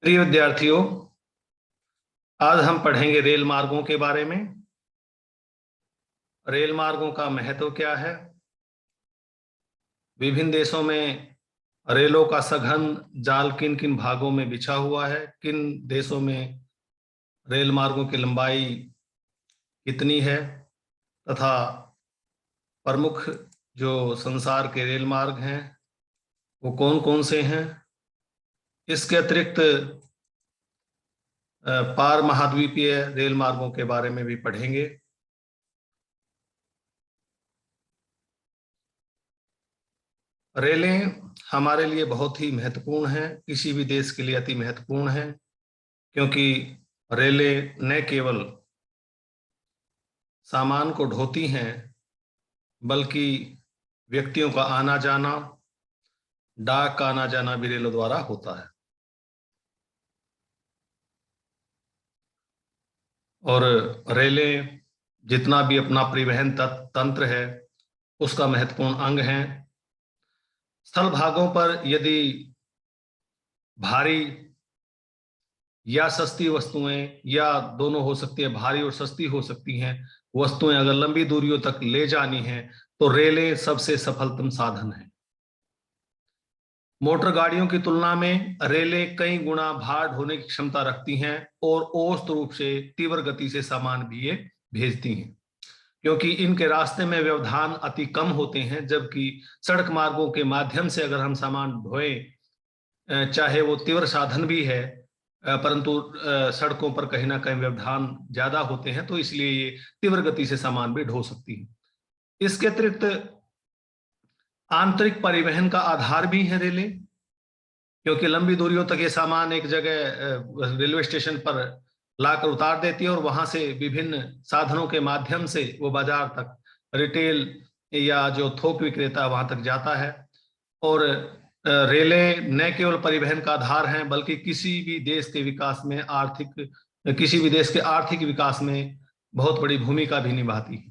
प्रिय विद्यार्थियों, आज हम पढ़ेंगे रेल मार्गों के बारे में। रेल मार्गों का महत्व क्या है, विभिन्न देशों में रेलों का सघन जाल किन किन भागों में बिछा हुआ है, किन देशों में रेल मार्गों की लंबाई कितनी है तथा प्रमुख जो संसार के रेल मार्ग हैं वो कौन कौन से हैं। इसके अतिरिक्त पार महाद्वीपीय रेल मार्गों के बारे में भी पढ़ेंगे। रेलें हमारे लिए बहुत ही महत्वपूर्ण हैं, किसी भी देश के लिए अति महत्वपूर्ण हैं, क्योंकि रेलें न केवल सामान को ढोती हैं बल्कि व्यक्तियों का आना जाना, डाक का आना जाना भी रेलों द्वारा होता है। और रेलें जितना भी अपना परिवहन तंत्र है उसका महत्वपूर्ण अंग है। स्थल भागों पर यदि भारी या सस्ती वस्तुएं या दोनों हो सकती है, भारी और सस्ती हो सकती हैं वस्तुएं, अगर लंबी दूरियों तक ले जानी है तो रेलें सबसे सफलतम साधन है। मोटर गाड़ियों की तुलना में रेलें कई गुना भार ढोने की क्षमता रखती हैं और औसत रूप से तीव्र गति से सामान भी ये भेजती हैं, क्योंकि इनके रास्ते में व्यवधान अति कम होते हैं। जबकि सड़क मार्गों के माध्यम से अगर हम सामान ढोएं, चाहे वो तीव्र साधन भी है, परंतु सड़कों पर कहीं ना कहीं व्यवधान ज्यादा होते हैं, तो इसलिए ये तीव्र गति से सामान भी ढो सकती है। इसके अतिरिक्त आंतरिक परिवहन का आधार भी है रेलें, क्योंकि लंबी दूरियों तक ये सामान एक जगह रेलवे स्टेशन पर लाकर उतार देती है और वहां से विभिन्न साधनों के माध्यम से वो बाजार तक, रिटेल या जो थोक विक्रेता वहां तक जाता है। और रेलें न केवल परिवहन का आधार हैं बल्कि किसी भी देश के विकास में किसी भी देश के आर्थिक विकास में बहुत बड़ी भूमिका भी निभाती है,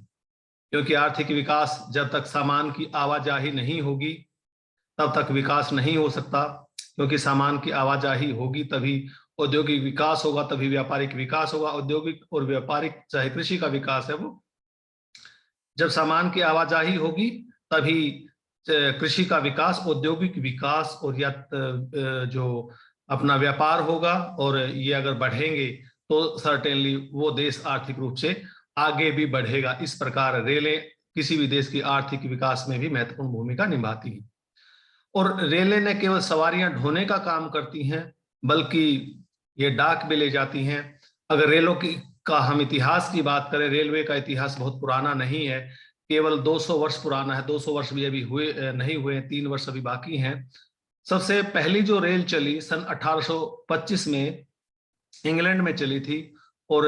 क्योंकि आर्थिक विकास जब तक सामान की आवाजाही नहीं होगी तब तक विकास नहीं हो सकता, क्योंकि सामान की आवाजाही होगी तभी औद्योगिक विकास होगा, तभी व्यापारिक विकास होगा। औद्योगिक और व्यापारिक चाहे कृषि का विकास है, वो जब सामान की आवाजाही होगी तभी कृषि का विकास, औद्योगिक विकास और या जो अपना व्यापार होगा। और ये अगर बढ़ेंगे तो सर्टेनली वो देश आर्थिक रूप से आगे भी बढ़ेगा। इस प्रकार रेलें किसी भी देश की आर्थिक विकास में भी महत्वपूर्ण भूमिका निभाती हैं। और रेलें न केवल सवारियां ढोने का काम करती हैं बल्कि ये डाक भी ले जाती हैं। अगर रेलों की का हम इतिहास की बात करें, रेलवे का इतिहास बहुत पुराना नहीं है, केवल 200 वर्ष पुराना है। 200 वर्ष भी अभी नहीं हुए, 3 वर्ष अभी बाकी हैं। सबसे पहली जो रेल चली सन 1825 में इंग्लैंड में चली थी, और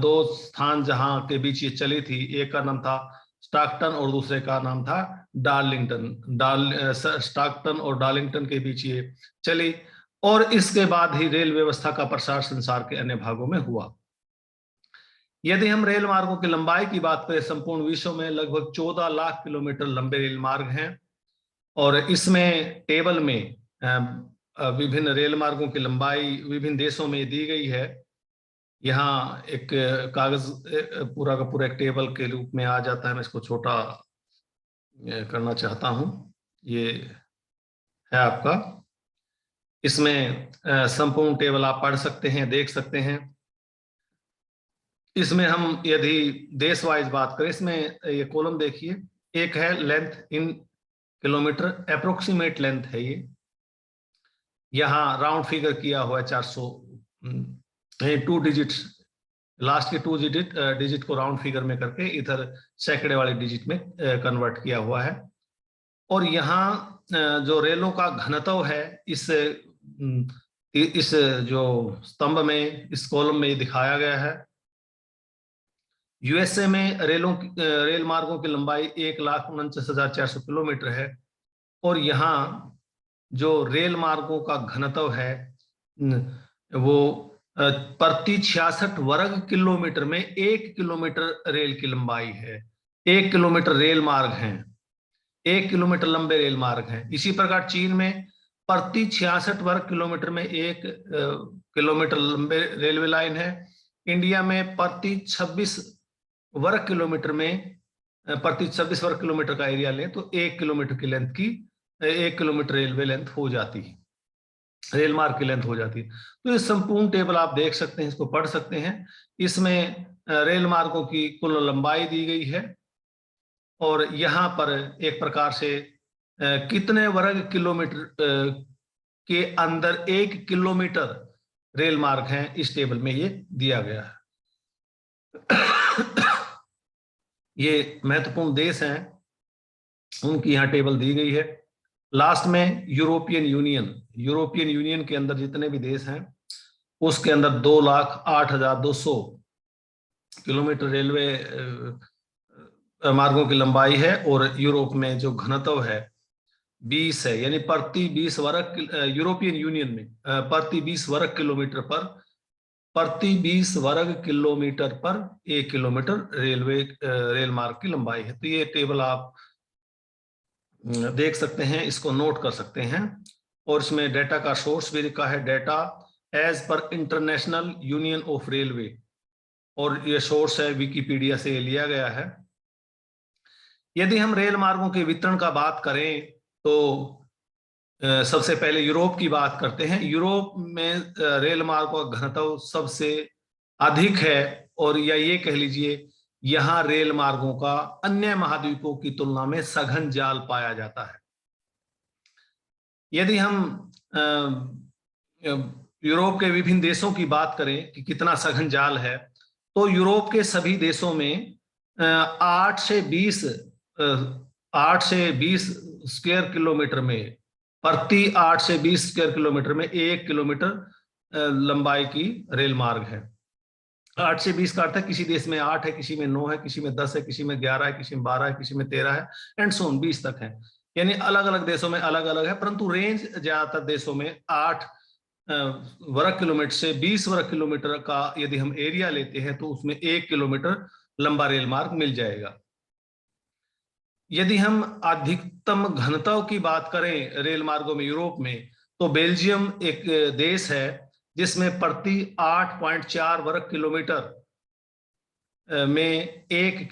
दो स्थान जहां के बीच ये चली थी, एक का नाम था स्टॉकटन और दूसरे का नाम था डार्लिंगटन। स्टॉकटन और डार्लिंगटन के बीच ये चली, और इसके बाद ही रेल व्यवस्था का प्रसार संसार के अन्य भागों में हुआ। यदि हम रेल मार्गों की लंबाई की बात करें, संपूर्ण विश्व में लगभग 14 लाख किलोमीटर लंबे रेल मार्ग हैं, और इसमें टेबल में विभिन्न रेल मार्गों की लंबाई विभिन्न देशों में दी गई है। यहाँ एक कागज पूरा का पूरा एक टेबल के रूप में आ जाता है, मैं इसको छोटा करना चाहता हूँ। ये है आपका, इसमें संपूर्ण टेबल आप पढ़ सकते हैं, देख सकते हैं। इसमें हम यदि देश वाइज बात करें, इसमें ये कॉलम देखिए, एक है length in kilometre, approximate length है ये, यहाँ राउंड फिगर किया हुआ है 400, 2 डिजिट, लास्ट के 2 डिजिट को राउंड फिगर में करके इधर सैकड़े वाले डिजिट में कन्वर्ट किया हुआ है। और यहाँ जो रेलों का घनत्व है, इस जो स्तंभ में, इस कॉलम में ये दिखाया गया है। यूएसए में रेल मार्गों की लंबाई 1,49,400 किलोमीटर है, और यहाँ जो रेल मार्गों का घनत्व है वो प्रति 66 वर्ग किलोमीटर में 1 किलोमीटर रेल की लंबाई है। 1 किलोमीटर रेल मार्ग हैं, 1 किलोमीटर लंबे रेल मार्ग हैं। इसी प्रकार चीन में प्रति 66 वर्ग किलोमीटर में 1 किलोमीटर लंबे रेलवे लाइन है। इंडिया में प्रति 26 वर्ग किलोमीटर में, प्रति 26 वर्ग किलोमीटर का एरिया लें तो 1 किलोमीटर की लेंथ की 1 किलोमीटर रेलवे लेंथ हो जाती है, रेल मार्ग की लेंथ हो जाती है। तो ये संपूर्ण टेबल आप देख सकते हैं, इसको पढ़ सकते हैं। इसमें रेल मार्गों की कुल लंबाई दी गई है और यहाँ पर एक प्रकार से कितने वर्ग किलोमीटर के अंदर 1 किलोमीटर रेल मार्ग हैं, इस टेबल में ये दिया गया है। ये महत्वपूर्ण देश हैं, उनकी यहाँ टेबल दी गई है। लास्ट में यूरोपियन यूनियन के अंदर जितने भी देश हैं उसके अंदर 2,08,200 किलोमीटर रेलवे मार्गों की लंबाई है और यूरोप में जो घनत्व है 20 है, यानी प्रति 20 वर्ग, यूरोपियन यूनियन में प्रति 20 वर्ग किलोमीटर पर, प्रति 20 वर्ग किलोमीटर पर 1 किलोमीटर रेल मार्ग की लंबाई है। तो ये टेबल आप देख सकते हैं, इसको नोट कर सकते हैं। और इसमें डेटा का सोर्स भी लिखा है, डेटा एज पर इंटरनेशनल यूनियन ऑफ रेलवे, और ये सोर्स है विकिपीडिया से लिया गया है। यदि हम रेल मार्गों के वितरण का बात करें तो सबसे पहले यूरोप की बात करते हैं। यूरोप में रेल मार्गों का घनत्व सबसे अधिक है, और या ये कह लीजिए यहाँ रेल मार्गों का अन्य महाद्वीपों की तुलना में सघन जाल पाया जाता है। यदि हम यूरोप के विभिन्न देशों की बात करें कि कितना सघन जाल है, तो यूरोप के सभी देशों में 8 से 20 स्क्वायर किलोमीटर में, प्रति 8 से 20 स्क्वायर किलोमीटर में 1 किलोमीटर लंबाई की रेल मार्ग है। 8 से 20 का अर्थ है किसी देश में 8 है, किसी में 9 है, किसी में 10 है, किसी में 11 है, किसी में 12 है, किसी में 13 है, एंड सो ऑन 20 तक है। यानी अलग अलग देशों में अलग अलग है, परंतु रेंज ज्यादातर देशों में 8 वर्ग किलोमीटर से 20 वर्ग किलोमीटर का यदि हम एरिया लेते हैं तो उसमें 1 किलोमीटर लंबा रेल मार्ग मिल जाएगा। यदि हम अधिकतम घनत्व की बात करें रेल मार्गों में यूरोप में, तो बेल्जियम एक देश है जिसमें प्रति 8.4 वर्ग किलोमीटर में 1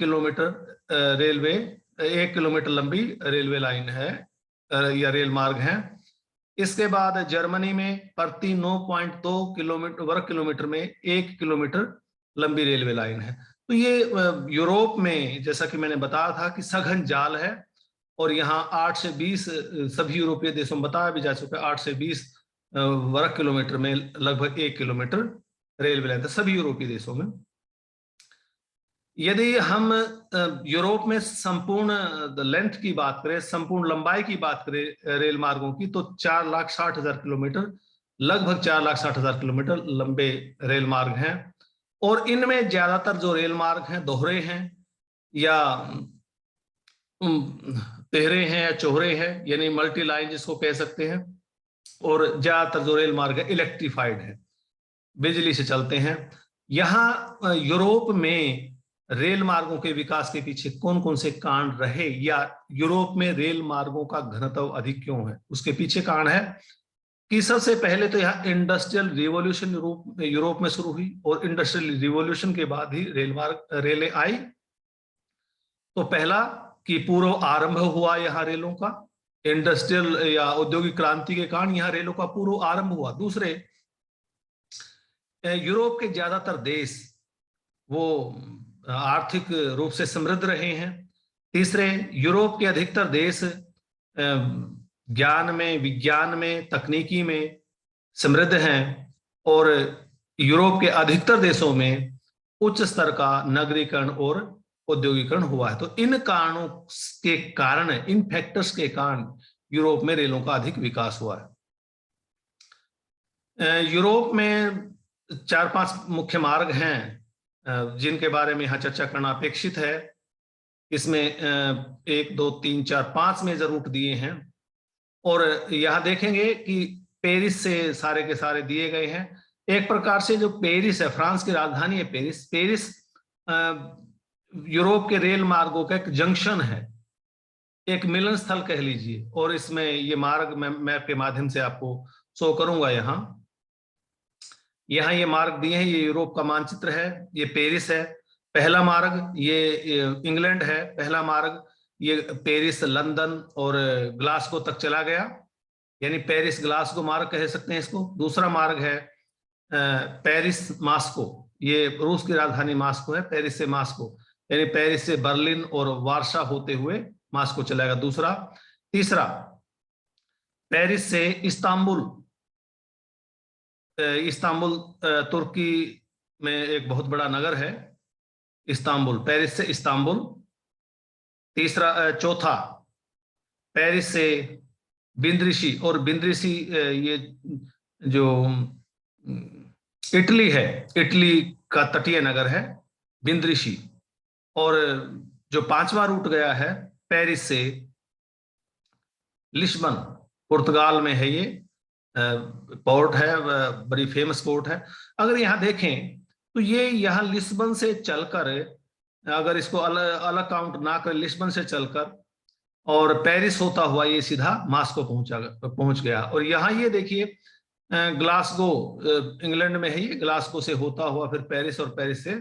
किलोमीटर लंबी रेलवे लाइन है या रेल मार्ग है। इसके बाद जर्मनी में प्रति 9.2 वर्ग किलोमीटर में 1 किलोमीटर लंबी रेलवे लाइन है। तो ये यूरोप में, जैसा कि मैंने बताया था कि सघन जाल है, और यहाँ 8 से 20 सभी यूरोपीय देशों में बताया भी जा चुका है, 8 से 20 वर्ग किलोमीटर में लगभग 1 किलोमीटर रेलवे लाइन है सभी यूरोपीय देशों में। यदि हम यूरोप में संपूर्ण लेंथ की बात करें, संपूर्ण लंबाई की बात करें रेल मार्गों की, तो 4,60,000 किलोमीटर, लगभग 4,60,000 किलोमीटर लंबे रेल मार्ग हैं। और इनमें ज्यादातर जो रेल मार्ग हैं दोहरे हैं या तेहरे हैं या चौहरे हैं, यानी मल्टी लाइन जिसको कह सकते हैं। और ज्यादातर जो रेल मार्ग है इलेक्ट्रीफाइड है, बिजली से चलते हैं। यहाँ यूरोप में रेल मार्गों के विकास के पीछे कौन कौन से कारण रहे, या यूरोप में रेल मार्गों का घनत्व अधिक क्यों है, उसके पीछे कारण है कि सबसे पहले तो यहाँ इंडस्ट्रियल रिवॉल्यूशन यूरोप में शुरू हुई, और इंडस्ट्रियल रिवॉल्यूशन के बाद ही रेलें आई। तो पहला कि पूर्व आरंभ हुआ यहाँ रेलों का, इंडस्ट्रियल या औद्योगिक क्रांति के कारण यहाँ रेलों का पूर्व आरंभ हुआ। दूसरे, यूरोप के ज्यादातर देश वो आर्थिक रूप से समृद्ध रहे हैं। तीसरे, यूरोप के अधिकतर देश ज्ञान में, विज्ञान में, तकनीकी में समृद्ध हैं, और यूरोप के अधिकतर देशों में उच्च स्तर का नगरीकरण और औद्योगिकरण हुआ है। तो इन कारणों के कारण, इन फैक्टर्स के कारण यूरोप में रेलों का अधिक विकास हुआ है। यूरोप में 4-5 मुख्य मार्ग हैं जिनके बारे में यहाँ चर्चा करना अपेक्षित है। इसमें 1, 2, 3, 4, 5 मेजर रूट दिए हैं, और यहाँ देखेंगे कि पेरिस से सारे के सारे दिए गए हैं। एक प्रकार से जो पेरिस है, फ्रांस की राजधानी है पेरिस यूरोप के रेल मार्गों का एक जंक्शन है, एक मिलन स्थल कह लीजिए। और इसमें ये मार्ग मैं मैप के माध्यम से आपको शो करूंगा। यहाँ ये मार्ग दिए हैं। ये यूरोप का मानचित्र है, ये पेरिस है पहला मार्ग, ये इंग्लैंड है पहला मार्ग, ये पेरिस लंदन और ग्लासगो तक चला गया, यानी पेरिस ग्लासगो मार्ग कह सकते हैं इसको। दूसरा मार्ग है पेरिस मास्को, ये रूस की राजधानी मास्को है, पेरिस से मास्को, यानी पेरिस से बर्लिन और वार्सा होते हुए मास्को चलेगा दूसरा। तीसरा पेरिस से इस्तांबुल, इस्तांबुल तुर्की में एक बहुत बड़ा नगर है इस्तांबुल, पेरिस से इस्तांबुल। तीसरा चौथा पेरिस से बिंद्रिशी, और बिंद्रिशी ये जो इटली है, इटली का तटीय नगर है बिंद्रिशी। और जो पांचवा रूट गया है पेरिस से लिस्बन, पुर्तगाल में है, ये पोर्ट है, बड़ी फेमस पोर्ट है। अगर यहाँ देखें तो ये यहाँ लिस्बन से चलकर, अगर इसको अलग काउंट ना कर, लिस्बन से चलकर और पेरिस होता हुआ ये सीधा मास्को पहुंच गया। और यहाँ ये देखिए ग्लासगो इंग्लैंड में है, ये ग्लासगो से होता हुआ फिर पेरिस, और पेरिस से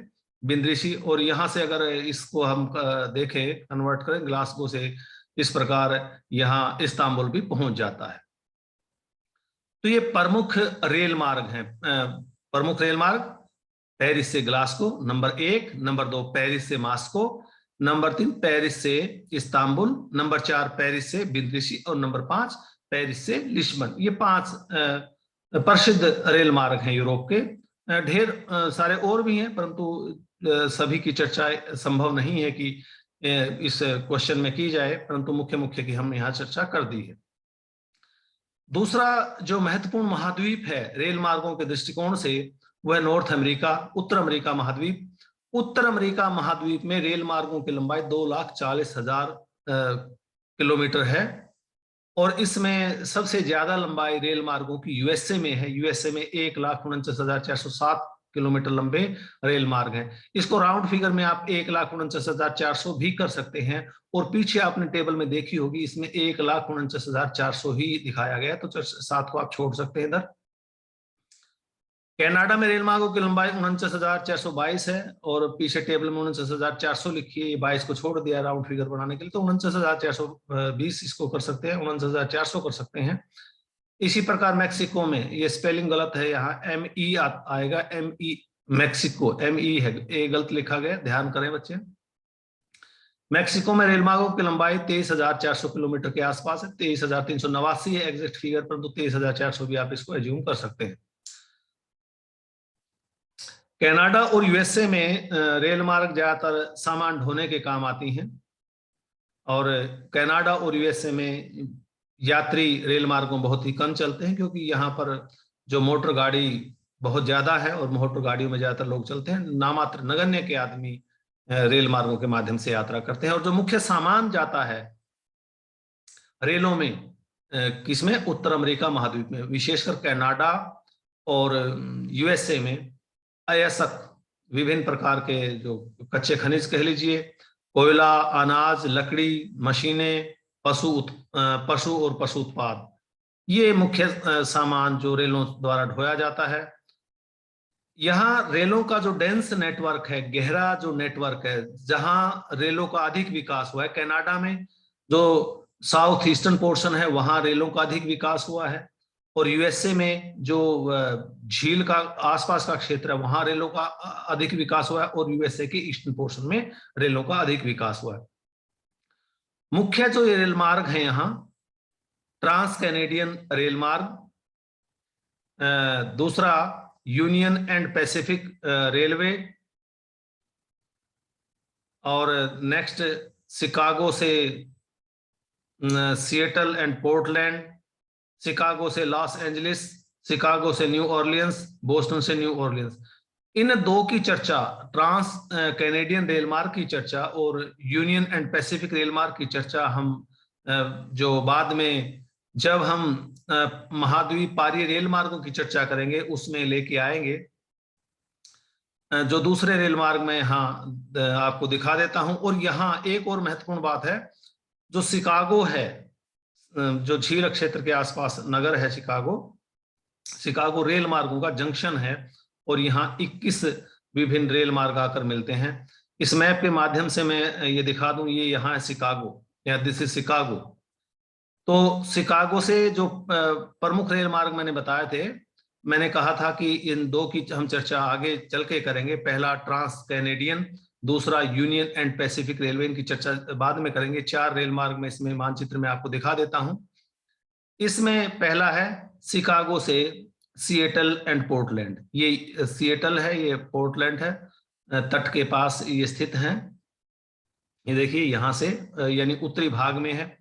बिंद्रिशी, और यहाँ से अगर इसको हम देखें, कन्वर्ट करें ग्लासगो से, इस प्रकार यहाँ इस्तांबुल भी पहुंच जाता है। तो ये प्रमुख रेल मार्ग हैं। प्रमुख रेल मार्ग पेरिस से ग्लासगो नंबर 1, नंबर 2 पेरिस से मास्को, नंबर 3 पेरिस से इस्तांबुल, नंबर 4 पेरिस से बिंद्रिशी, और नंबर 5 पेरिस से लिस्बन। ये 5 प्रसिद्ध रेल मार्ग हैं यूरोप के। ढेर सारे और भी हैं, परंतु सभी की चर्चा संभव नहीं है कि इस क्वेश्चन में की जाए, परंतु मुख्य मुख्य की हम यहाँ चर्चा कर दी है। दूसरा जो महत्वपूर्ण महाद्वीप है रेल मार्गों के दृष्टिकोण से, वह नॉर्थ अमेरिका, उत्तर अमेरिका महाद्वीप। उत्तर अमेरिका महाद्वीप में रेल मार्गों की लंबाई 2,40,000 किलोमीटर है, और इसमें सबसे ज्यादा लंबाई रेल मार्गों की यूएसए में है। यूएसए में 1,49,407 किलोमीटर लंबे रेल मार्ग हैं। इसको राउंड फिगर में आप 1,49,400 भी कर सकते हैं, और पीछे आपने टेबल में देखी होगी इसमें 1,49,400 ही दिखाया गया, तो 7 को आप छोड़ सकते हैं इधर। कनाडा में रेल मार्गों की लंबाई 49,422 है, और पीछे टेबल में 49,400 लिखी है, 22 को छोड़ दिया राउंड फिगर बनाने के लिए, तो 49,420 इसको कर सकते हैं, 49,400 कर सकते हैं। इसी प्रकार मैक्सिको में, ये स्पेलिंग गलत है, यहाँ ME आएगा, ME मैक्सिको, ME है, ये गलत लिखा गया, ध्यान करें बच्चे। मैक्सिको में रेल मार्गों की लंबाई 23,400 किलोमीटर के आसपास है, 23,389 है एग्जैक्ट फिगर, परंतु 23,400 भी आप इसको एज्यूम कर सकते हैं। कनाडा और यूएसए में रेल मार्ग ज्यादातर सामान ढोने के काम आती हैं, और कनाडा और यूएसए में यात्री रेल मार्गों बहुत ही कम चलते हैं, क्योंकि यहाँ पर जो मोटर गाड़ी बहुत ज्यादा है, और मोटर गाड़ियों में ज्यादातर लोग चलते हैं, नामात्र नगण्य के आदमी रेल मार्गों के माध्यम से यात्रा करते हैं। और जो मुख्य सामान जाता है रेलों में, किसमें, उत्तर अमेरिका महाद्वीप में, विशेषकर कनाडा और यूएसए में अयस्क विभिन्न प्रकार के जो कच्चे खनिज कह लीजिए, कोयला, अनाज, लकड़ी, मशीनें, पशु और पशु उत्पाद, ये मुख्य सामान जो रेलों द्वारा ढोया जाता है। यहाँ रेलों का जो डेंस नेटवर्क है, गहरा जो नेटवर्क है, जहां रेलों का अधिक विकास हुआ है, कनाडा में जो साउथ ईस्टर्न पोर्शन है वहां रेलों का अधिक विकास हुआ है, और यूएसए में जो झील का आसपास का क्षेत्र है वहां रेलों का अधिक विकास हुआ है, और यूएसए के ईस्टर्न पोर्शन में रेलों का अधिक विकास हुआ है। मुख्य जो ये रेल मार्ग है यहाँ, ट्रांस कैनेडियन रेल मार्ग, दूसरा यूनियन एंड पैसिफिक रेलवे, और नेक्स्ट शिकागो से सिएटल एंड पोर्टलैंड, शिकागो से लॉस एंजलिस, शिकागो से न्यू ऑर्लियंस, बोस्टन से न्यू ऑर्लियंस। इन दो की चर्चा, ट्रांस कैनेडियन रेल मार्ग की चर्चा और यूनियन एंड पैसिफिक रेल मार्ग की चर्चा हम जो बाद में जब हम महाद्वीपीय रेल मार्गों की चर्चा करेंगे उसमें लेके आएंगे। जो दूसरे रेल मार्ग में हाँ आपको दिखा देता हूं। और यहाँ एक और महत्वपूर्ण बात है, जो शिकागो है, जो झील क्षेत्र के आसपास नगर है शिकागो रेल मार्गों का जंक्शन है, और यहाँ 21 विभिन्न रेल मार्ग आकर मिलते हैं। इस मैप के माध्यम से मैं ये दिखा दूं, ये यहाँ है शिकागो, या दिस इज शिकागो। तो शिकागो से जो प्रमुख रेल मार्ग मैंने बताए थे, मैंने कहा था कि इन दो की हम चर्चा आगे चल के करेंगे। पहला ट्रांस कैनेडियन, दूसरा यूनियन एंड पैसिफिक रेलवे, इनकी चर्चा बाद में करेंगे। 4 रेल मार्ग में इसमें मानचित्र में आपको दिखा देता हूं। इसमें पहला है शिकागो से सिएटल एंड पोर्टलैंड। ये सिएटल है, ये पोर्टलैंड है, तट के पास ये स्थित हैं। ये देखिए यहां से यानी उत्तरी भाग में है।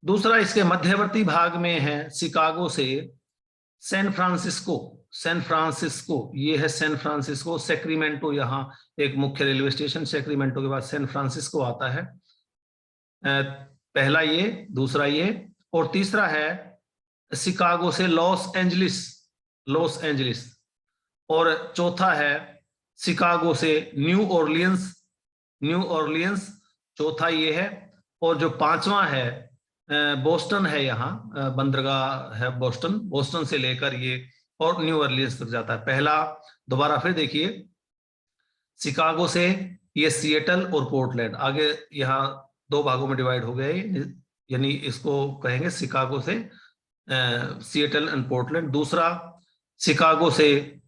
दूसरा इसके मध्यवर्ती भाग में है शिकागो से सैन फ्रांसिस्को, ये है सैन फ्रांसिस्को। सैक्रामेंटो यहाँ एक मुख्य रेलवे स्टेशन, सैक्रामेंटो के बाद सैन फ्रांसिस्को आता है। पहला ये, दूसरा ये, और तीसरा है शिकागो से लॉस एंजलिस, और चौथा है शिकागो से न्यू ऑरलियंस, चौथा ये है। और जो पांचवा है बोस्टन है, यहाँ बंदरगाह है बोस्टन से लेकर ये और न्यू ऑरलियंस तक जाता है। पहला, दोबारा फिर देखिए, शिकागो से ये सिएटल और पोर्टलैंड, आगे यहाँ 2 भागों में डिवाइड हो गए, यानी इसको कहेंगे शिकागो से सिएटल एंड पोर्टलैंड। दूसरा शिकागो से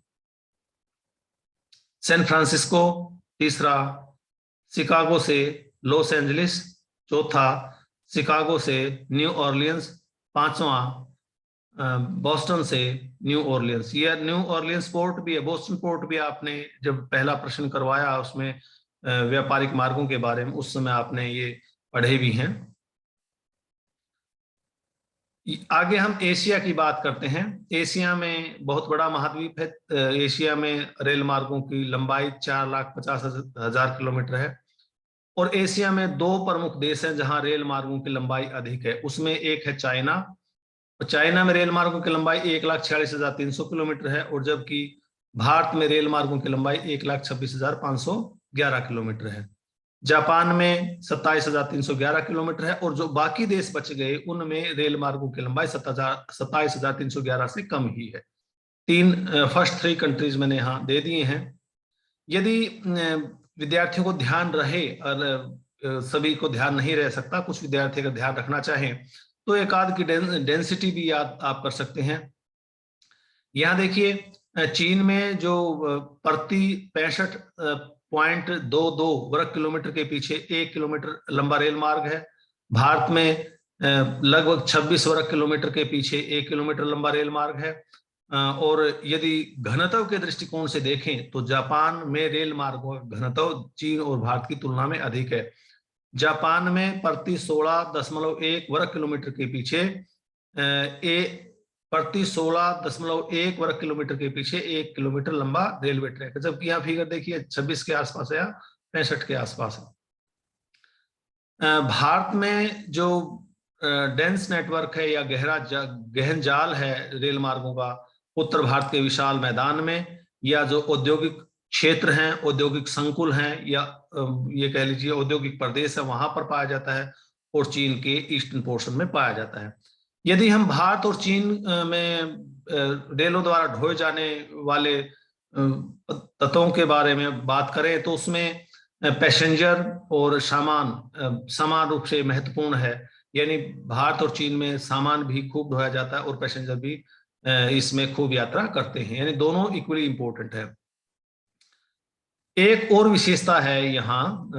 सैन फ्रांसिस्को, तीसरा शिकागो से लॉस एंजलिस, चौथा शिकागो से न्यू ऑरलियंस, पांचवा बोस्टन से न्यू ऑरलियंस। ये न्यू ऑरलियंस पोर्ट भी है, बोस्टन पोर्ट भी आपने जब पहला प्रश्न करवाया उसमें व्यापारिक मार्गों के बारे में, उस समय आपने ये पढ़े भी हैं। आगे हम एशिया की बात करते हैं। एशिया में बहुत बड़ा महाद्वीप है। एशिया में रेल मार्गों की लंबाई 4,50,000 किलोमीटर है, और एशिया में 2 प्रमुख देश हैं जहां रेल मार्गों की लंबाई अधिक है। उसमें एक है चाइना, और चाइना में रेल मार्गों की लंबाई 1,46,300 किलोमीटर है, और जबकि भारत में रेल मार्गों की लंबाई 1,26,511 किलोमीटर है। जापान में 27,311 किलोमीटर है, और जो बाकी देश बच गए उनमें रेल मार्गों की लंबाई 27,311 से कम ही है। 3 फर्स्ट 3 कंट्रीज मैंने यहाँ दे दिए हैं। यदि विद्यार्थियों को ध्यान रहे, और सभी को ध्यान नहीं रह सकता, कुछ विद्यार्थी अगर ध्यान रखना चाहें तो एक आध की डेंसिटी भी याद आप कर सकते हैं। यहाँ देखिए चीन में जो प्रति 65.22 वर्ग किलोमीटर के पीछे 1 किलोमीटर लंबा रेल मार्ग है। भारत में लगभग 26 वर्ग किलोमीटर के पीछे 1 किलोमीटर लंबा रेल मार्ग है। और यदि घनत्व के दृष्टिकोण से देखें तो जापान में रेल मार्गों का घनत्व चीन और भारत की तुलना में अधिक है। जापान में प्रति 16.1 वर्ग किलोमीटर के पीछे प्रति 16.1 वर्ग किलोमीटर के पीछे 1 किलोमीटर लंबा रेलवे ट्रैक है, जबकि यहाँ फिगर देखिए 26 के आसपास है या 65 के आसपास है। भारत में जो डेंस नेटवर्क है या गहन जाल है रेल मार्गों का, उत्तर भारत के विशाल मैदान में, या जो औद्योगिक क्षेत्र हैं, औद्योगिक संकुल हैं, या ये कह लीजिए औद्योगिक प्रदेश है, वहां पर पाया जाता है, और चीन के ईस्टर्न पोर्शन में पाया जाता है। यदि हम भारत और चीन में रेलों द्वारा ढोए जाने वाले तत्वों के बारे में बात करें तो उसमें पैसेंजर और सामान समान रूप से महत्वपूर्ण है। यानी भारत और चीन में सामान भी खूब ढोया जाता है और पैसेंजर भी इसमें खूब यात्रा करते हैं, यानी दोनों इक्वली इंपॉर्टेंट है। एक और विशेषता है यहाँ,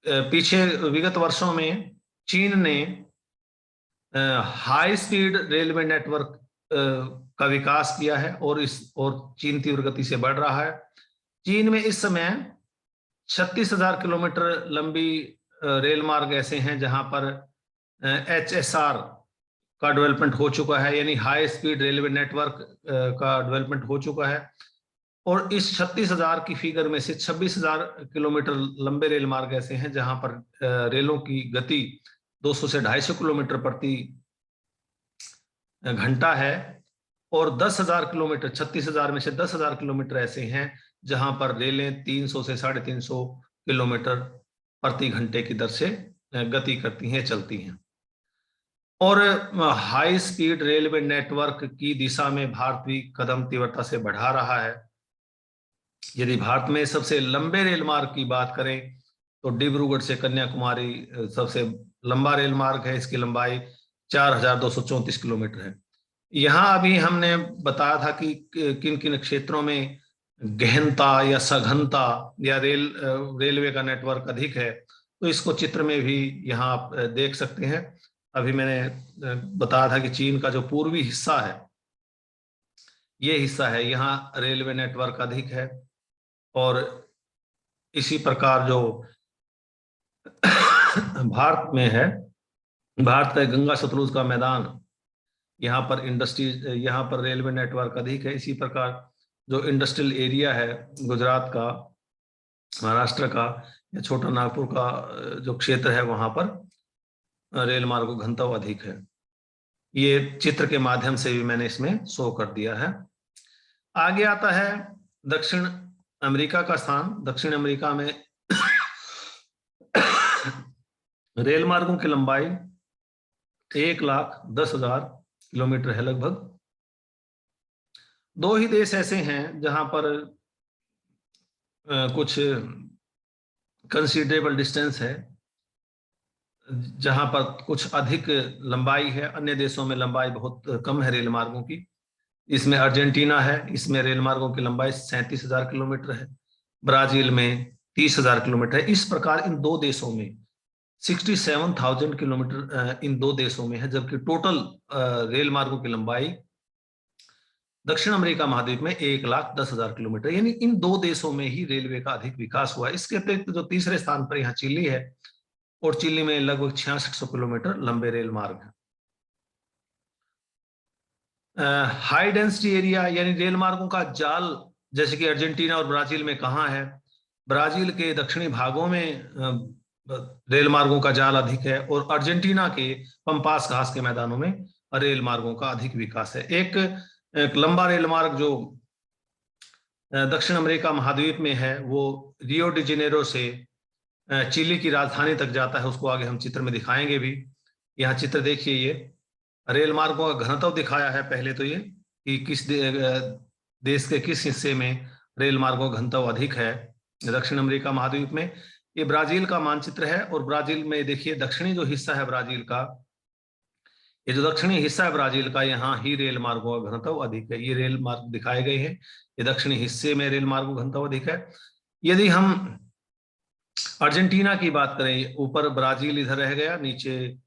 पीछे विगत वर्षों में चीन ने हाई स्पीड रेलवे नेटवर्क का विकास किया है, और चीन तीव्र गति से बढ़ रहा है। चीन में इस समय 36,000 किलोमीटर लंबी रेल मार्ग ऐसे हैं जहां पर HSR का डेवलपमेंट हो चुका है, यानी हाई स्पीड रेलवे नेटवर्क का डेवलपमेंट हो चुका है। और इस 36,000 की फिगर में से 26,000 किलोमीटर लंबे रेल मार्ग ऐसे हैं जहां पर रेलों की गति 200 से 250 किलोमीटर प्रति घंटा है, और 10,000 किलोमीटर, 36,000 में से 10,000 किलोमीटर ऐसे हैं जहां पर रेलें 300 से 350 किलोमीटर प्रति घंटे की दर से गति करती हैं, चलती हैं। और हाई स्पीड रेलवे नेटवर्क की दिशा में भारत भी कदम तीव्रता से बढ़ा रहा है। यदि भारत में सबसे लंबे रेल मार्ग की बात करें तो डिब्रूगढ़ से कन्याकुमारी सबसे लंबा रेल मार्ग है। इसकी लंबाई 4234 किलोमीटर है। यहाँ अभी हमने बताया था कि किन किन क्षेत्रों में गहनता या सघनता या रेलवे का नेटवर्क अधिक है, तो इसको चित्र में भी यहाँ आप देख सकते हैं। अभी मैंने बताया था कि चीन का जो पूर्वी हिस्सा है, ये हिस्सा है, यहाँ रेलवे नेटवर्क अधिक है। और इसी प्रकार जो भारत में है, भारत का गंगा सतलुज का मैदान, यहाँ पर इंडस्ट्रीज, यहाँ पर रेलवे नेटवर्क अधिक है। इसी प्रकार जो इंडस्ट्रियल एरिया है गुजरात का, महाराष्ट्र का या छोटा नागपुर का जो क्षेत्र है, वहां पर रेल मार्गो घनत्व अधिक है। ये चित्र के माध्यम से भी मैंने इसमें शो कर दिया है। आगे आता है दक्षिण अमेरिका का स्थान। दक्षिण अमेरिका में रेल मार्गों की लंबाई 1,10,000 किलोमीटर है लगभग। दो ही देश ऐसे हैं जहां पर कुछ कंसीडरेबल डिस्टेंस है, जहां पर कुछ अधिक लंबाई है। अन्य देशों में लंबाई बहुत कम है रेल मार्गों की। इसमें अर्जेंटीना है, इसमें रेल मार्गों की लंबाई 37,000 किलोमीटर है। ब्राजील में 30,000 किलोमीटर है। इस प्रकार इन दो देशों में 67,000 किलोमीटर इन दो देशों में है, जबकि टोटल रेल मार्गों की लंबाई दक्षिण अमेरिका महाद्वीप में 1,10,000 किलोमीटर, यानी इन दो देशों में ही रेलवे का अधिक विकास हुआ है। इसके अतिरिक्त जो तीसरे स्थान पर यहाँ चिली है, और चिली में लगभग 6600 किलोमीटर लंबे रेल मार्ग हैं। हाई डेंसिटी एरिया यानी रेल मार्गों का जाल, जैसे कि अर्जेंटीना और ब्राजील में कहाँ है? ब्राजील के दक्षिणी भागों में रेल मार्गों का जाल अधिक है, और अर्जेंटीना के पंपास घास के मैदानों में रेल मार्गों का अधिक विकास है। एक लंबा रेल मार्ग जो दक्षिण अमेरिका महाद्वीप में है, वो रियो डी जेनेरो से चिली की राजधानी तक जाता है। उसको आगे हम चित्र में दिखाएंगे भी। यहाँ चित्र देखिए, ये रेल मार्गों का घनत्व दिखाया है पहले तो, ये कि किस देश के किस हिस्से में रेल मार्गों का घनत्व अधिक है दक्षिण अमेरिका महाद्वीप में। ये ब्राजील का मानचित्र है, और ब्राजील में देखिए दक्षिणी जो हिस्सा है ब्राजील का, ये जो दक्षिणी हिस्सा है ब्राजील का, यहाँ ही रेल मार्गों का घनत्व अधिक है। ये रेल मार्ग दिखाए गए हैं, ये दक्षिणी हिस्से में रेल मार्गों का घनत्व अधिक है। यदि हम अर्जेंटीना की बात करें, ऊपर ब्राजील इधर रह गया, नीचे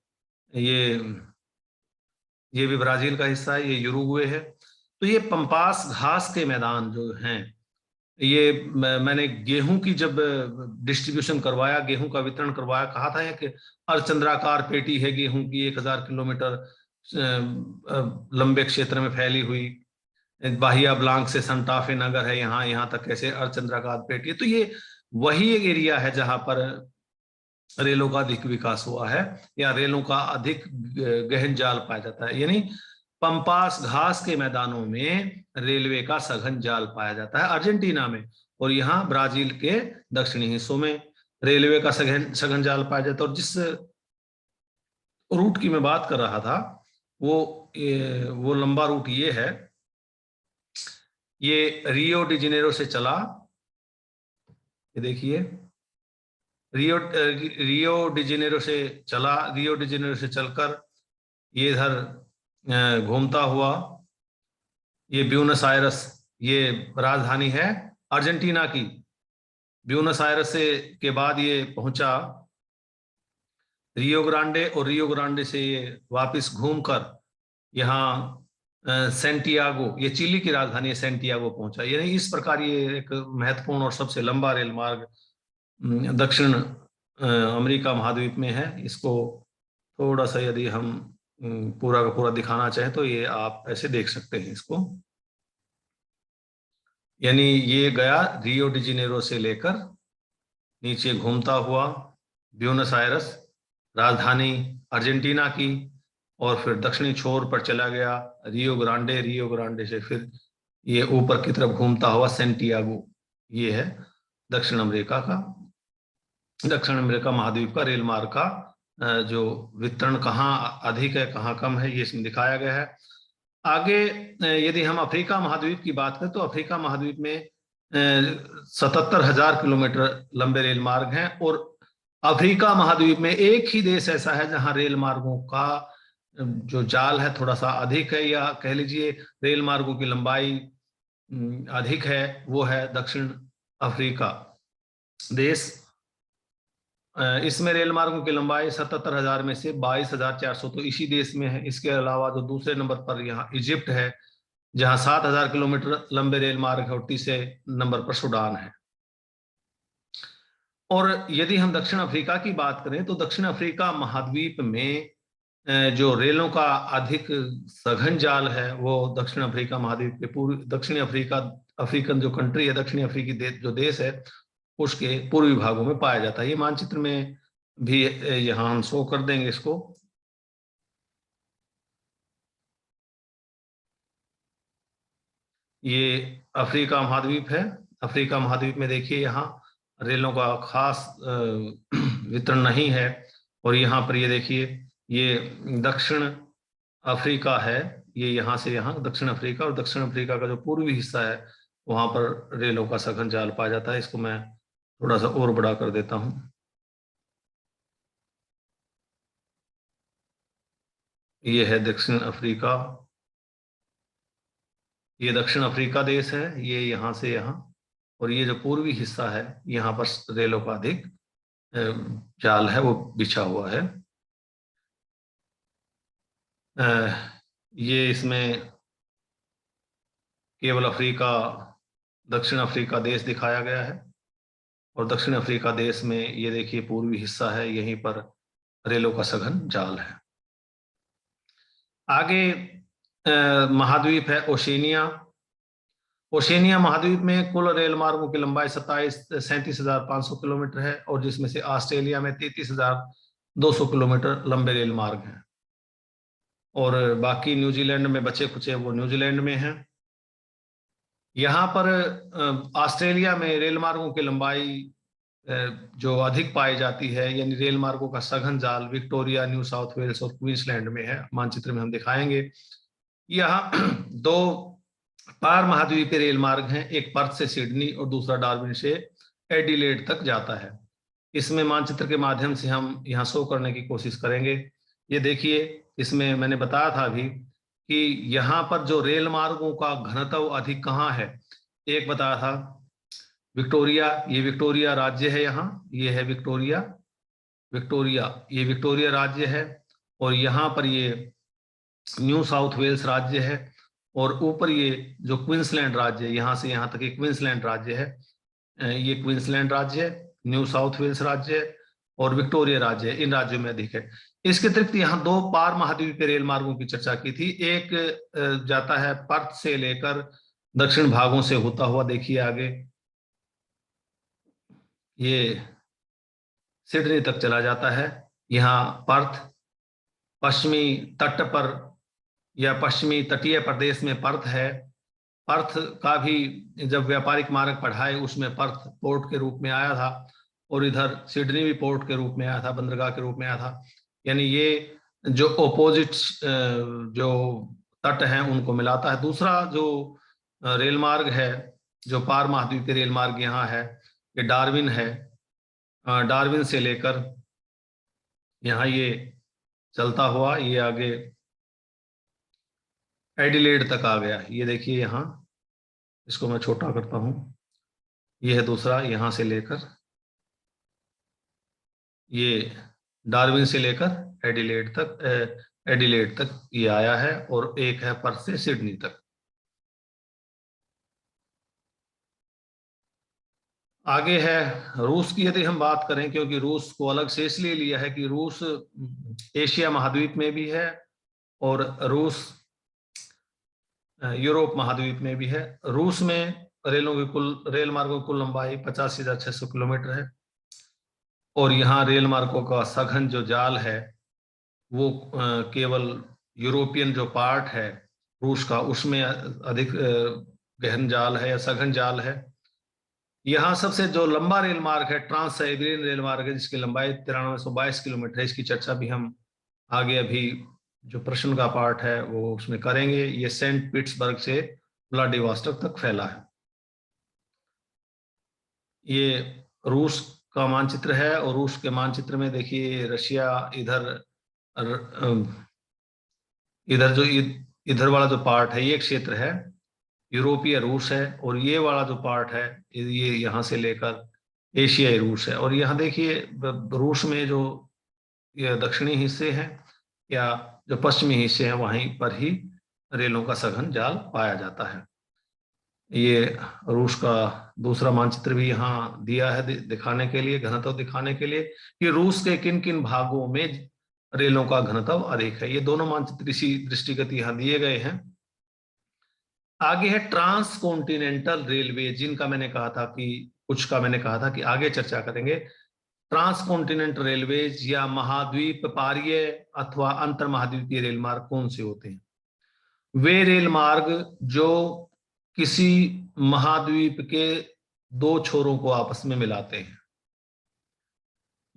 ये भी ब्राजील का हिस्सा है, ये यूरुग्वे है। तो ये पंपास घास के मैदान जो हैं, ये मैंने गेहूं की जब डिस्ट्रीब्यूशन करवाया, गेहूं का वितरण करवाया, कहा था कि अर्धचंद्राकार पेटी है गेहूं की, 1000 किलोमीटर लंबे क्षेत्र में फैली हुई। बाहिया ब्लांक से संटाफे नगर है, यहाँ तक कैसे अर्धचंद्राकार पेटी है। तो ये वही एक एरिया है जहां पर रेलों का अधिक विकास हुआ है, या रेलों का अधिक गहन जाल पाया जाता है। यानी पंपास घास के मैदानों में रेलवे का सघन जाल पाया जाता है अर्जेंटीना में, और यहाँ ब्राजील के दक्षिणी हिस्सों में रेलवे का सघन जाल पाया जाता है। और जिस रूट की मैं बात कर रहा था, वो लंबा रूट ये है। ये रियो डी जेनेरो से चला, ये देखिए रियो डी जेनेरो से चला, रियो डी जेनेरो से चलकर ये इधर घूमता हुआ, ये ब्यूनस आयरस, ये राजधानी है अर्जेंटीना की। ब्यूनस आयरस से के बाद ये पहुंचा रियो ग्रांडे, और रियो ग्रांडे से ये वापस घूमकर यहाँ सेंटियागो, ये चिली की राजधानी है, सेंटियागो पहुंचा। यानी इस प्रकार ये एक महत्वपूर्ण और सबसे लंबा रेल मार्ग दक्षिण अमेरिका महाद्वीप में है। इसको थोड़ा सा यदि हम पूरा का पूरा दिखाना चाहें तो ये आप ऐसे देख सकते हैं इसको। यानी ये गया रियो डी जेनेरो से लेकर नीचे घूमता हुआ ब्यूनस आयरस, राजधानी अर्जेंटीना की, और फिर दक्षिणी छोर पर चला गया रियो ग्रांडे, रियो ग्रांडे से फिर ये ऊपर की तरफ घूमता हुआ सेंटियागो। ये है दक्षिण अमेरिका महाद्वीप का रेल मार्ग का जो वितरण कहाँ अधिक है कहाँ कम है ये इसमें दिखाया गया है। आगे यदि हम अफ्रीका महाद्वीप की बात करें तो अफ्रीका महाद्वीप में 77,000 किलोमीटर लंबे रेल मार्ग हैं, और अफ्रीका महाद्वीप में एक ही देश ऐसा है जहां रेल मार्गों का जो जाल है थोड़ा सा अधिक है, या कह लीजिए रेल मार्गों की लंबाई अधिक है, वो है दक्षिण अफ्रीका देश। इसमें रेल मार्गों की लंबाई 77,000 में से 22,400 तो इसी देश में है। इसके अलावा जो दूसरे नंबर पर यहाँ इजिप्ट है जहां 7,000 किलोमीटर लंबे रेल मार्ग है, और तीसरे नंबर पर सूडान है। और यदि हम दक्षिण अफ्रीका की बात करें तो दक्षिण अफ्रीका महाद्वीप में जो रेलों का अधिक सघन जाल है वो दक्षिण अफ्रीका महाद्वीप के पूर्व दक्षिणी अफ्रीका अफ्रीकन जो कंट्री है दक्षिणी अफ्रीकी जो देश है उसके पूर्वी भागों में पाया जाता है। ये मानचित्र में भी यहाँ हम शो कर देंगे इसको। ये अफ्रीका महाद्वीप है। अफ्रीका महाद्वीप में देखिए यहाँ रेलों का खास वितरण नहीं है, और यहाँ पर ये देखिए ये दक्षिण अफ्रीका है, ये यहाँ से यहाँ दक्षिण अफ्रीका, और दक्षिण अफ्रीका का जो पूर्वी हिस्सा है वहां पर रेलों का सघन जाल पाया जाता है। इसको मैं थोड़ा सा और बड़ा कर देता हूं। ये है दक्षिण अफ्रीका, ये दक्षिण अफ्रीका देश है, ये यहाँ से यहाँ, और ये जो पूर्वी हिस्सा है यहाँ पर रेलों का अधिक जाल है वो बिछा हुआ है। ये इसमें केवल अफ्रीका दक्षिण अफ्रीका देश दिखाया गया है, और दक्षिण अफ्रीका देश में ये देखिए पूर्वी हिस्सा है, यहीं पर रेलों का सघन जाल है। आगे महाद्वीप है ओशेनिया। ओशेनिया महाद्वीप में कुल रेल मार्गों की लंबाई 37,500 किलोमीटर है, और जिसमें से ऑस्ट्रेलिया में 33,200 किलोमीटर लंबे रेल मार्ग हैं, और बाकी न्यूजीलैंड में बचे कुचे वो न्यूजीलैंड में हैं। यहाँ पर ऑस्ट्रेलिया में रेल मार्गों की लंबाई जो अधिक पाई जाती है, यानी रेल मार्गों का सघन जाल विक्टोरिया, न्यू साउथ वेल्स और क्वींसलैंड में है। मानचित्र में हम दिखाएंगे। यहाँ दो पार महाद्वीपीय रेल मार्ग हैं, एक पर्थ से सिडनी और दूसरा डार्विन से एडिलेड तक जाता है। इसमें मानचित्र के माध्यम से हम यहाँ शो करने की कोशिश करेंगे। ये देखिए इसमें मैंने बताया था अभी कि यहाँ पर जो रेल मार्गों का घनत्व अधिक कहाँ है, एक बताया था विक्टोरिया, ये विक्टोरिया राज्य है, यहाँ ये है विक्टोरिया, ये विक्टोरिया राज्य है, और यहाँ पर ये न्यू साउथ वेल्स राज्य है, और ऊपर ये जो क्वींसलैंड राज्य है, यहाँ से यहाँ तक ये क्वींसलैंड राज्य है, ये क्वींसलैंड राज्य है, न्यू साउथ वेल्स राज्य है, और विक्टोरिया राज्य है। इन राज्यों में अधिक है। इसके अतिरिक्त यहाँ दो पार महाद्वीपीय रेल मार्गों की चर्चा की थी। एक जाता है पर्थ से लेकर दक्षिण भागों से होता हुआ, देखिए आगे ये सिडनी तक चला जाता है। यहाँ पर्थ पश्चिमी तट पर या पश्चिमी तटीय प्रदेश में पर्थ है। पर्थ का भी जब व्यापारिक मार्ग पढ़ाए उसमें पर्थ पोर्ट के रूप में आया था, और इधर सिडनी भी पोर्ट के रूप में आया था, बंदरगाह के रूप में आया था। यानी ये जो ओपोजिट जो तट हैं उनको मिलाता है। दूसरा जो रेल मार्ग है जो पार महाद्वीपीय रेल मार्ग यहाँ है, ये डार्विन है। डार्विन से लेकर यहाँ ये चलता हुआ ये आगे एडिलेड तक आ गया। ये देखिए यहाँ, इसको मैं छोटा करता हूँ, ये है दूसरा, यहाँ से लेकर ये डार्विन से लेकर एडिलेड तक ये आया है, और एक है पर्थ से सिडनी तक। आगे है रूस की। यदि हम बात करें, क्योंकि रूस को अलग से इसलिए लिया है कि रूस एशिया महाद्वीप में भी है और रूस यूरोप महाद्वीप में भी है। रूस में रेल मार्गों की कुल लंबाई 85,600 किलोमीटर है, और यहाँ रेल मार्गों का सघन जो जाल है वो केवल यूरोपियन जो पार्ट है रूस का उसमें अधिक गहन जाल है या सघन जाल है। यहाँ सबसे जो लंबा रेल मार्ग है ट्रांस साइबेरियन रेल मार्ग है, जिसकी लंबाई 9322 किलोमीटर है। इसकी चर्चा भी हम आगे अभी जो प्रश्न का पार्ट है वो उसमें करेंगे। ये सेंट पीटर्सबर्ग से व्लादिवोस्टोक तक फैला है। ये रूस का मानचित्र है और रूस के मानचित्र में देखिए रशिया इधर, इधर जो इधर वाला जो पार्ट है ये क्षेत्र है यूरोपीय रूस है, और ये वाला जो पार्ट है ये यहाँ से लेकर एशियाई रूस है। और यहाँ देखिए रूस में जो ये दक्षिणी हिस्से हैं या जो पश्चिमी हिस्से हैं वहीं पर ही रेलों का सघन जाल पाया जाता है। ये रूस का दूसरा मानचित्र भी यहाँ दिया है दिखाने के लिए, घनत्व दिखाने के लिए कि रूस के किन किन भागों में रेलों का घनत्व अधिक है। ये दोनों मानचित्र इसी दृष्टिगत यहाँ दिए गए हैं। आगे है ट्रांस कॉन्टिनेंटल रेलवे, जिनका मैंने कहा था कि कुछ का मैंने कहा था कि आगे चर्चा करेंगे। ट्रांस कॉन्टिनेंटल रेलवेज या महाद्वीप पारीय अथवा अंतर महाद्वीपीय रेल मार्ग कौन से होते हैं? वे रेल मार्ग जो किसी महाद्वीप के दो छोरों को आपस में मिलाते हैं,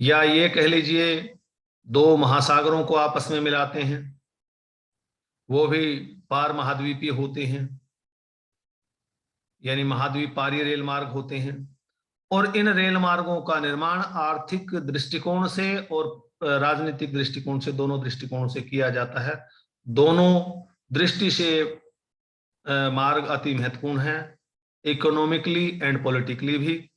या ये कह लीजिए दो महासागरों को आपस में मिलाते हैं, वो भी पार महाद्वीपीय होते हैं, यानी महाद्वीप पारीय रेल मार्ग होते हैं। और इन रेल मार्गों का निर्माण आर्थिक दृष्टिकोण से और राजनीतिक दृष्टिकोण से, दोनों दृष्टिकोण से किया जाता है। दोनों दृष्टि से मार्ग अति महत्वपूर्ण है, इकोनॉमिकली एंड पॉलिटिकली भी।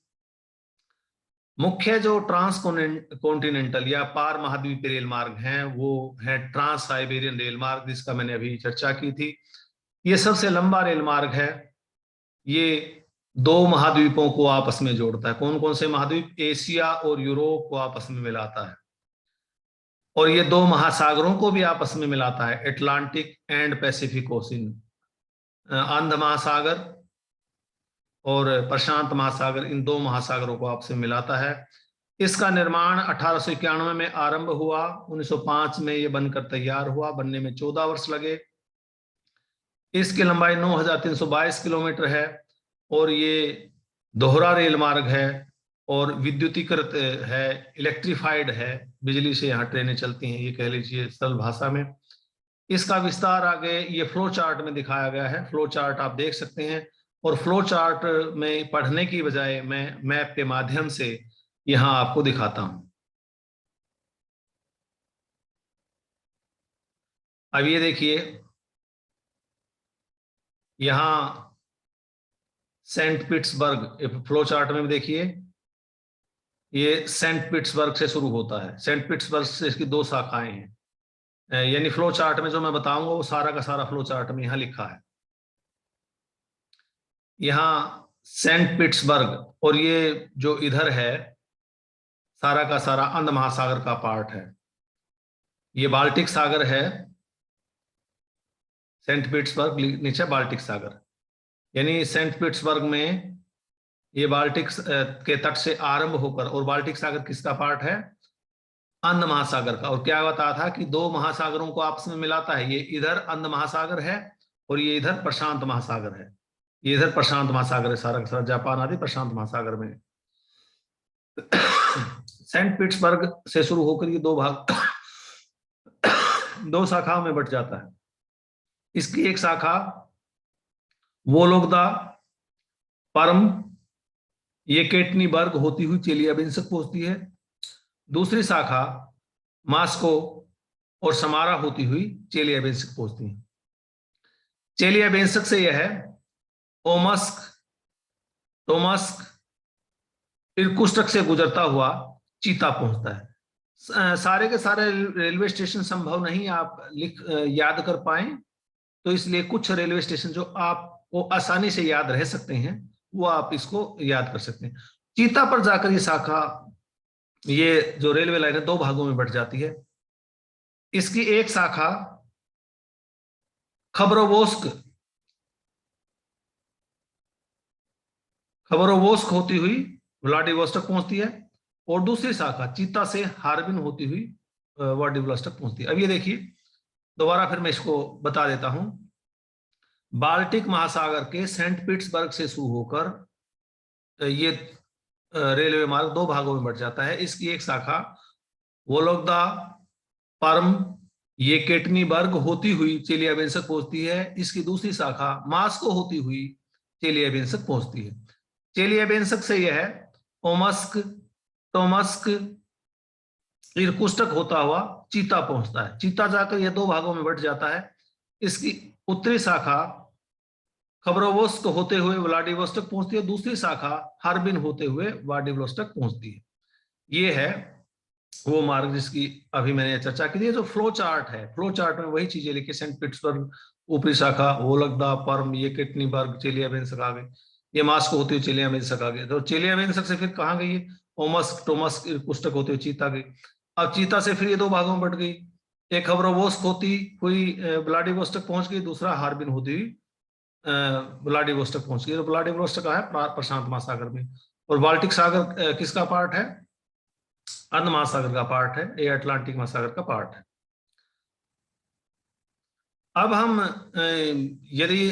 मुख्य जो ट्रांस कॉन्टिनेंटल या पार महाद्वीपीय रेल मार्ग हैं वो है ट्रांस साइबेरियन रेल मार्ग, जिसका मैंने अभी चर्चा की थी। ये सबसे लंबा रेल मार्ग है। ये दो महाद्वीपों को आपस में जोड़ता है। कौन कौन से महाद्वीप? एशिया और यूरोप को आपस में मिलाता है। और ये दो महासागरों को भी आपस में मिलाता है, अटलांटिक एंड पैसिफिक ओशन, अंध महासागर और प्रशांत महासागर, इन दो महासागरों को आपस में मिलाता है। इसका निर्माण 1891 में आरंभ हुआ, 1905 में ये बनकर तैयार हुआ। बनने में 14 वर्ष लगे। इसकी लंबाई 9322 किलोमीटर है और ये दोहरा रेल मार्ग है और विद्युतीकृत है, इलेक्ट्रिफाइड है। बिजली से यहाँ ट्रेनें चलती हैं, ये कह लीजिए सरल भाषा में। इसका विस्तार आगे ये फ्लो चार्ट में दिखाया गया है। फ्लो चार्ट आप देख सकते हैं, और फ्लो चार्ट में पढ़ने की बजाय मैं मैप के माध्यम से यहां आपको दिखाता हूं। अब ये देखिए, यहां सेंट पीटर्सबर्ग फ्लो चार्ट में देखिए, ये सेंट पीटर्सबर्ग से शुरू होता है। सेंट पीटर्सबर्ग से इसकी दो शाखाएं हैं, यानी फ्लो चार्ट में जो मैं बताऊंगा वो सारा का सारा फ्लो चार्ट में यहां लिखा है। यहां सेंट पीटर्सबर्ग, और ये जो इधर है सारा का सारा अंध महासागर का पार्ट है। ये बाल्टिक सागर है, सेंट पीटर्सबर्ग नीचे बाल्टिक सागर, यानी सेंट पीटर्सबर्ग में ये बाल्टिक के तट से आरंभ होकर, और बाल्टिक सागर किसका पार्ट है? अंध महासागर का। और क्या बताया था कि दो महासागरों को आपस में मिलाता है। ये इधर अंध महासागर है और ये इधर प्रशांत महासागर है। ये इधर प्रशांत महासागर है, सारा का सारा जापान आदि प्रशांत महासागर में। सेंट पीटर्सबर्ग से शुरू होकर ये दो भाग दो शाखाओं में बट जाता है। इसकी एक शाखा वोलोगदा परम ये केटनीबर्ग होती हुई चेलियाबिंस्क पहुंचती है। दूसरी शाखा मास्को और समारा होती हुई चेलियाबिंस्क पहुंचती है। चेलियाबिंस्क से यह है ओमस्क, टोमस्क, इर्कुट्स्क से गुजरता हुआ चीता पहुंचता है। सारे के सारे रेलवे स्टेशन संभव नहीं आप याद कर पाए, तो इसलिए कुछ रेलवे स्टेशन जो आपको आसानी से याद रह सकते हैं वो आप इसको याद कर सकते हैं। चीता पर जाकर ये शाखा, ये जो रेलवे लाइन है दो भागों में बट जाती है। इसकी एक शाखा खबरोवोस्क होती हुई व्लादिवोस्टोक पहुंचती है, और दूसरी शाखा चीता से हार्बिन होती हुई व्लादिवोस्टोक पहुंचती है। अब ये देखिए, दोबारा फिर मैं इसको बता देता हूं। बाल्टिक महासागर के सेंट पीटर्सबर्ग से शुरू होकर ये रेलवे मार्ग दो भागों में बंट जाता है। इसकी एक शाखा वोलोगदा, परम, येकेटनीबर्ग होती हुई चेलियाबेंस्क पहुंचती है। इसकी दूसरी शाखा मास्को होती हुई चेलियाबेंस्क पहुंचती है। चेलियाबेंस्क से यह ओमस्क, टोमस्क, इरकुस्टक होता हुआ चीता पहुंचता है। चीता जाकर यह दो भागों में बंट जाता है। इसकी उत्तरी शाखा खबरोवोस्क होते हुए व्लादिवोस्टोक पहुंचती है। दूसरी शाखा हार्बिन होते हुए व्लादिवोस्टोक पहुंचती है। ये है वो मार्ग जिसकी अभी मैंने चर्चा की थी। जो फ्लो चार्ट है, फ्लो चार्ट में वही चीजें लिखी, सेंट पीटर्सबर्ग ऊपरी शाखा, वोलोगदा, पर्म, येकेटनीबर्ग, चेलियाबेंस्क आ गए। ये मास्को होती हुई चेलियाबेंस्क आ गए। तो चेलियाबेंस्क से फिर कहाँ गई है? ओमस्क, टोमस्क, इरकुस्टक होते हुए चीता गई। अब चीता से फिर ये दो भागों में बट गई। एक खबरोवोस्क होती हुई व्लादिवोस्टोक पहुंच गई, दूसरा हार्बिन होती हुई व्लादिवोस्टोक पहुंच गई। तो व्लादिवोस्टोक कहाँ है? प्रशांत महासागर में। और बाल्टिक सागर किसका पार्ट है? अंध महासागर का पार्ट है। ये अटलांटिक महासागर का पार्ट है। अब हम यदि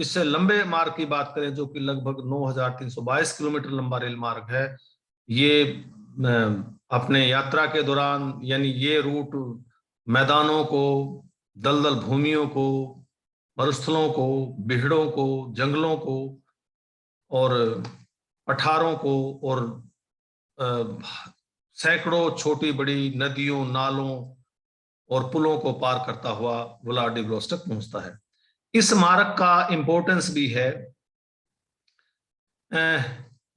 इससे लंबे मार्ग की बात करें, जो कि लगभग 9,322 किलोमीटर लंबा रेल मार्ग है, ये अपने यात्रा के दौरान, यानी ये रूट मैदानों को, दलदल भूमियों को, मरुस्थलों को, बिहड़ों को, जंगलों को और पठारों को और सैकड़ों छोटी बड़ी नदियों, नालों और पुलों को पार करता हुआ व्लादिवोस्टोक पहुंचता है। इस मार्ग का इंपॉर्टेंस भी है।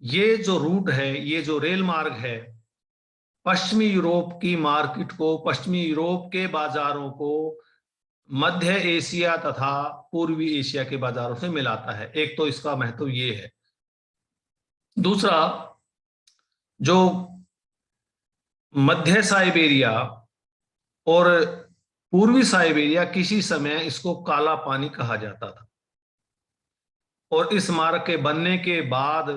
ये जो रूट है, ये जो रेल मार्ग है, पश्चिमी यूरोप की मार्केट को, पश्चिमी यूरोप के बाजारों को मध्य एशिया तथा पूर्वी एशिया के बाजारों से मिलाता है। एक तो इसका महत्व ये है। दूसरा, जो मध्य साइबेरिया और पूर्वी साइबेरिया, किसी समय इसको काला पानी कहा जाता था। और इस मार्ग के बनने के बाद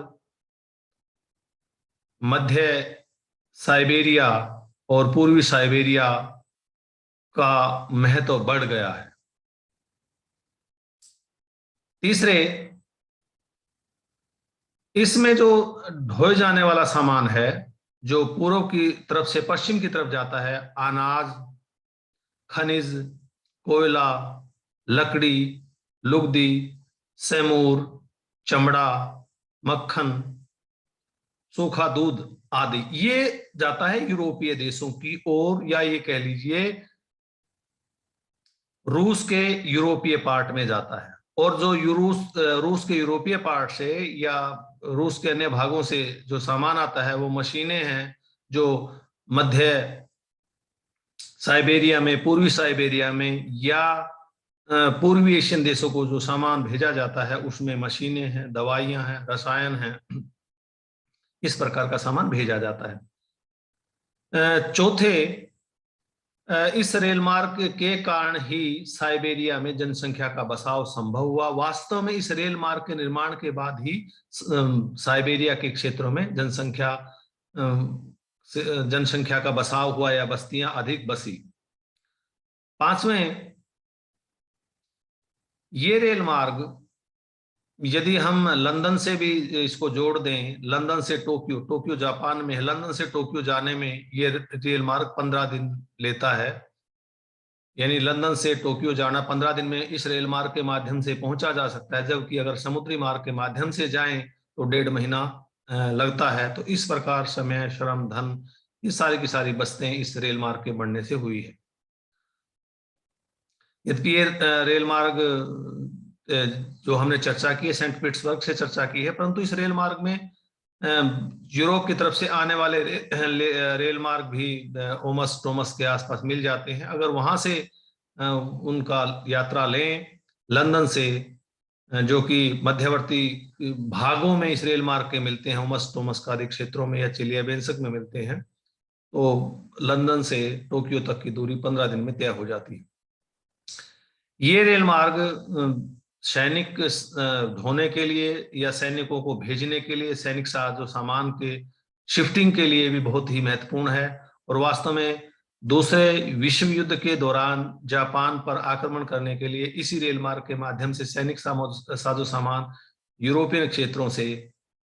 मध्य साइबेरिया और पूर्वी साइबेरिया का महत्व बढ़ गया है। तीसरे, इसमें जो ढोए जाने वाला सामान है, जो पूर्व की तरफ से पश्चिम की तरफ जाता है, अनाज, खनिज, कोयला, लकड़ी, लुगदी, सेमूर, चमड़ा, मक्खन, सूखा दूध आदि, ये जाता है यूरोपीय देशों की ओर, या ये कह लीजिए रूस के यूरोपीय पार्ट में जाता है। और जो रूस के यूरोपीय पार्ट से या रूस के अन्य भागों से जो सामान आता है, वो मशीनें हैं जो मध्य साइबेरिया में, पूर्वी साइबेरिया में या पूर्वी एशियन देशों को जो सामान भेजा जाता है, उसमें मशीनें हैं, दवाइयां हैं, रसायन हैं, इस प्रकार का सामान भेजा जाता है। चौथे, इस रेल मार्ग के कारण ही साइबेरिया में जनसंख्या का बसाव संभव हुआ। वास्तव में इस रेल मार्ग के निर्माण के बाद ही साइबेरिया के क्षेत्रों में जनसंख्या का बसाव हुआ या बस्तियां अधिक बसी। पांचवें, ये रेल मार्ग यदि हम लंदन से भी इसको जोड़ दें, लंदन से टोक्यो, टोक्यो जापान में है, लंदन से टोक्यो जाने में ये रेल मार्ग 15 दिन लेता है। यानी लंदन से टोक्यो जाना 15 दिन में इस रेल मार्ग के माध्यम से पहुंचा जा सकता है, जबकि अगर समुद्री मार्ग के माध्यम से जाएं तो 1.5 महीना लगता है। तो इस प्रकार समय, श्रम, धन, ये सारी की सारी बचतें इस रेल मार्ग के बनने से हुई है। यद्यपि ये रेल मार्ग जो हमने चर्चा की है, सेंट पीटर्सबर्ग से चर्चा की है, परंतु इस रेल मार्ग में यूरोप की तरफ से आने वाले रेल मार्ग भी ओमस, टोमस के आसपास मिल जाते हैं। अगर वहां से उनका यात्रा लें लंदन से, जो कि मध्यवर्ती भागों में इस रेल मार्ग के मिलते हैं, ओमस, टोमस आदि क्षेत्रों में या चेलियाबेंस्क में मिलते हैं, तो लंदन से टोक्यो तक की दूरी 15 दिन में तय हो जाती है। ये रेल मार्ग सैनिक ढोने के लिए या सैनिकों को भेजने के लिए, सैनिक जो सामान के शिफ्टिंग के लिए भी बहुत ही महत्वपूर्ण है। और वास्तव में दूसरे विश्व युद्ध के दौरान जापान पर आक्रमण करने के लिए इसी रेल मार्ग के माध्यम से सैनिक साजो सामान यूरोपियन क्षेत्रों से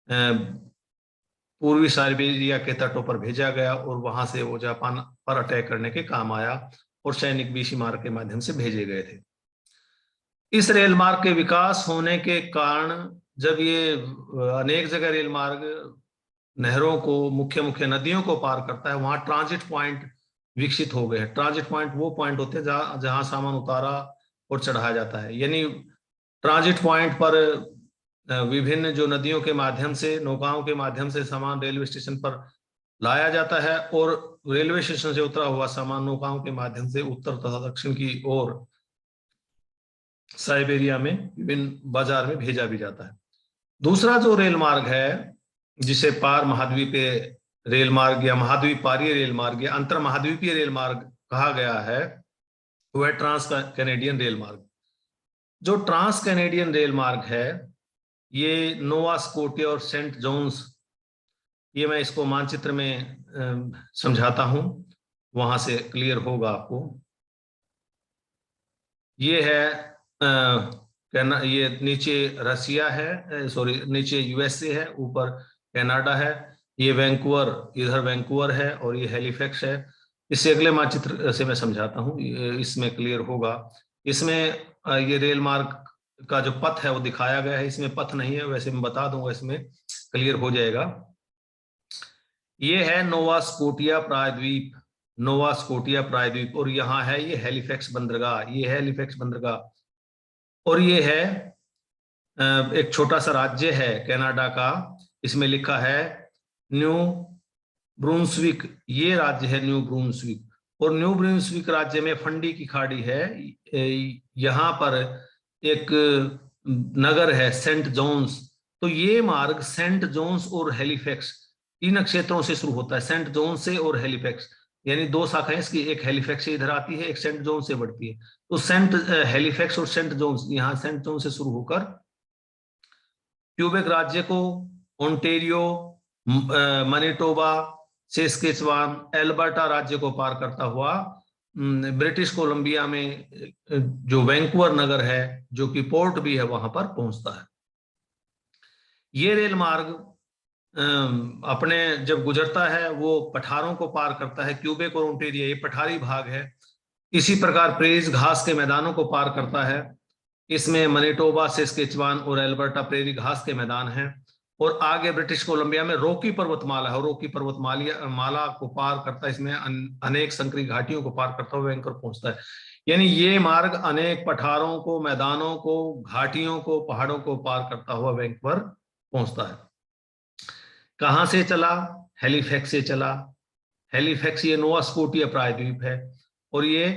पूर्वी साइबेरिया के तटों पर भेजा गया और वहां से वो जापान पर अटैक करने के काम आया और सैनिक भी इसी मार्ग के माध्यम से भेजे गए थे। इस रेल मार्ग के विकास होने के कारण जब ये अनेक जगह रेल मार्ग नहरों को, मुख्य मुख्य नदियों को पार करता है, वहां ट्रांजिट पॉइंट विकसित हो गए हैं। ट्रांजिट पॉइंट वो पॉइंट होते हैं जहां सामान उतारा और चढ़ाया जाता है। यानी ट्रांजिट पॉइंट पर विभिन्न जो नदियों के माध्यम से, नौकाओं के माध्यम से सामान रेलवे स्टेशन पर लाया जाता है और रेलवे स्टेशन से उतरा हुआ सामान नौकाओं के माध्यम से उत्तर तथा दक्षिण की ओर साइबेरिया में विभिन्न बाजार में भेजा भी जाता है। दूसरा जो रेल मार्ग है, जिसे पार महाद्वीपीय रेल मार्ग या महाद्वीपारीय रेल मार्ग या अंतर महाद्वीपीय रेल मार्ग कहा गया है, वह ट्रांस कैनेडियन रेल मार्ग। जो ट्रांस कैनेडियन रेल मार्ग है, ये नोवा स्कोटिया और सेंट जोन्स, ये मैं इसको मानचित्र में समझाता हूं, वहां से क्लियर होगा आपको। ये है ये नीचे रसिया है, सॉरी नीचे यूएसए है, ऊपर कनाडा है। ये वैंकूवर, इधर वैंकूवर है और ये हैलिफैक्स है। इससे अगले मानचित्र से मैं समझाता हूँ, इसमें क्लियर होगा। इसमें ये रेल मार्ग का जो पथ है वो दिखाया गया है, इसमें पथ नहीं है, वैसे मैं बता दूंगा, इसमें क्लियर हो जाएगा। ये है नोवा स्कोटिया प्रायद्वीप, नोवा स्कोटिया प्रायद्वीप, और यहाँ है ये हैलिफैक्स बंदरगाह, ये है हैलिफैक्स बंदरगाह। और ये है एक छोटा सा राज्य है कनाडा का, इसमें लिखा है न्यू ब्रुंसविक, ये राज्य है न्यू ब्रुंसविक। और न्यू ब्रुंसविक राज्य में फंडी की खाड़ी है, यहाँ पर एक नगर है सेंट जोन्स। तो ये मार्ग सेंट जोन्स और हैलिफैक्स, इन क्षेत्रों से शुरू होता है, सेंट जोन्स से और हैलिफैक्स, यानी दो शाखाएं इसकी, एक हैलिफैक्स से इधर आती है, एक सेंट जोन्स से बढ़ती है। तो सेंट हैलिफैक्स और सेंट जोन्स, यहाँ सेंट जोन्स से शुरू होकर क्यूबेक राज्य को, ओंटेरियो, मैनिटोबा, सस्केचुआन, एल्बर्टा राज्य को पार करता हुआ ब्रिटिश कोलंबिया में जो वैंकूवर नगर है, जो कि पोर्ट भी है, वहां पर पहुंचता है। ये रेल मार्ग अपने जब गुजरता है वो पठारों को पार करता है, क्यूबेक और ओंटेरियो ये पठारी भाग है। इसी प्रकार प्रेरीज घास के मैदानों को पार करता है। इसमें मैनिटोबा, सस्केचुआन और एल्बर्टा प्रेरी घास के मैदान हैं। और आगे ब्रिटिश कोलंबिया में रॉकी पर्वतमाला है, रॉकी पर्वतमाला को पार करता है, इसमें अनेक संकरी घाटियों को पार करता हुआ वैंकूवर पहुंचता है। यानी ये मार्ग अनेक पठारों को, मैदानों को, घाटियों को, पहाड़ों को पार करता हुआ वैंकूवर पहुंचता है। कहां से चला? हैलिफैक्स से चला। हैलिफैक्स ये नोवा स्कोटिया प्रायद्वीप है और ये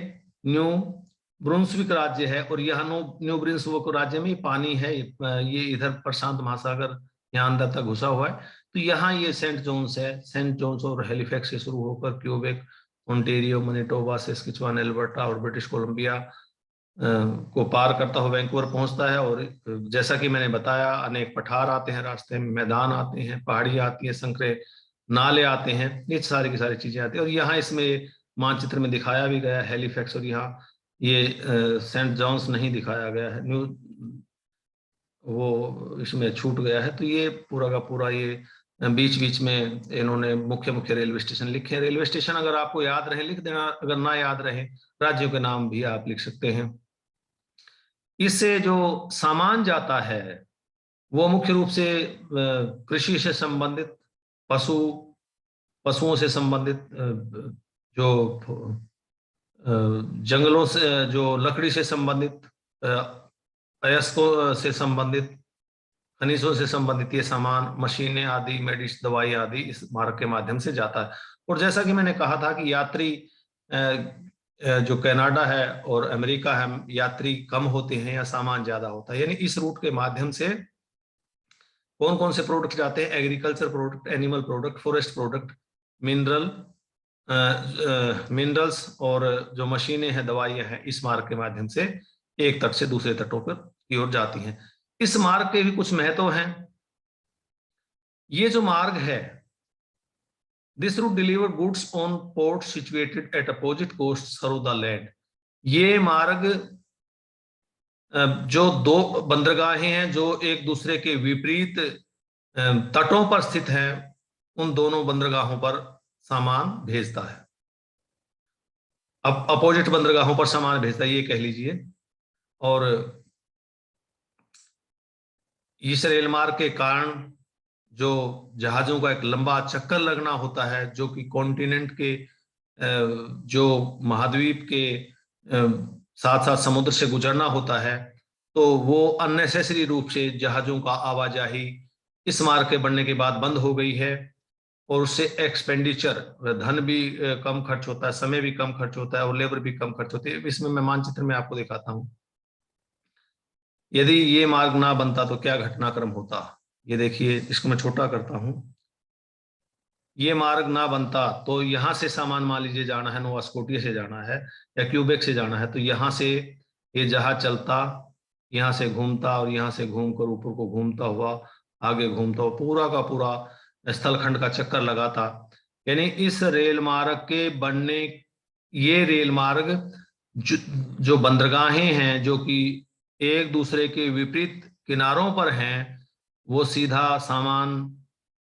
न्यू ब्रुंसविक राज्य है। और यह न्यू ब्रुंसविक राज्य में पानी है, ये इधर प्रशांत महासागर यहाँ अंदर तक घुसा हुआ है। तो यहाँ ये सेंट जोन्स है, सेंट जोन्स और हैलिफैक्स से शुरू होकर क्यूबेक, ओंटेरियो, मैनिटोबा, सस्केचुआन, एल्बर्टा और ब्रिटिश कोलंबिया को पार करता हुआ वैंकूवर पहुंचता है। और जैसा कि मैंने बताया, अनेक पठार आते हैं रास्ते में, मैदान आते हैं, पहाड़ी आती है, संकरे नाले आते हैं, ये सारी की सारी चीजें आती है। और यहाँ इसमें मानचित्र में दिखाया भी गया हैलिफैक्स, और यहाँ ये सेंट जॉन्स नहीं दिखाया गया है, न्यू वो इसमें छूट गया है। तो ये पूरा का पूरा ये बीच बीच में इन्होंने मुख्य मुख्य रेलवे स्टेशन लिखे हैं। रेलवे स्टेशन अगर आपको याद रहे लिख देना, अगर ना याद रहे राज्यों के नाम भी आप लिख सकते हैं। इससे जो सामान जाता है वो मुख्य रूप से कृषि से संबंधित, पशुओं से संबंधित, जो जंगलों से, जो लकड़ी से संबंधित, अयस्कों से संबंधित, खनिजों से संबंधित ये सामान, मशीनें आदि, मेडिसिन, दवाई आदि इस मार्ग के माध्यम से जाता है। और जैसा कि मैंने कहा था कि यात्री जो कनाडा है और अमेरिका है, यात्री कम होते हैं या सामान ज्यादा होता है। यानी इस रूट के माध्यम से कौन कौन से प्रोडक्ट जाते हैं? Agriculture product, animal product, forest product, minerals और जो मशीनें हैं, दवाइयां हैं, इस मार्ग के माध्यम से एक तट से दूसरे तटों पर की ओर जाती हैं। इस मार्ग के भी कुछ महत्व हैं। ये जो मार्ग है, this route deliver goods on port situated at opposite coast serve the land. ये मार्ग जो दो बंदरगाहें हैं जो एक दूसरे के विपरीत तटों पर स्थित है उन दोनों बंदरगाहों पर सामान भेजता है। अब अपोजिट बंदरगाहों पर सामान भेजता है, ये कह लीजिए। और इस रेल मार्ग के कारण जो जहाजों का एक लंबा चक्कर लगना होता है, जो कि कॉन्टिनेंट के जो महाद्वीप के साथ साथ समुद्र से गुजरना होता है, तो वो अननेसेसरी रूप से जहाजों का आवाजाही इस मार्ग के बनने के बाद बंद हो गई है। और उससे एक्सपेंडिचर, धन भी कम खर्च होता है, समय भी कम खर्च होता है और लेबर भी कम खर्च होती है। इसमें मैं मानचित्र में आपको दिखाता हूँ। यदि ये मार्ग ना बनता तो क्या घटनाक्रम होता, ये देखिए। इसको मैं छोटा करता हूँ। ये मार्ग ना बनता तो यहां से सामान मान लीजिए जाना है, नोवा स्कोटिया से जाना है या क्यूबेक से जाना है, तो यहां से ये जहाज चलता, यहां से घूमता और यहां से घूमकर ऊपर को घूमता हुआ आगे घूमता हुआ पूरा का पूरा स्थलखंड का चक्कर लगाता। यानी इस रेल मार्ग के बनने, ये रेल मार्ग जो बंदरगाहें हैं जो कि एक दूसरे के विपरीत किनारों पर हैं, वो सीधा सामान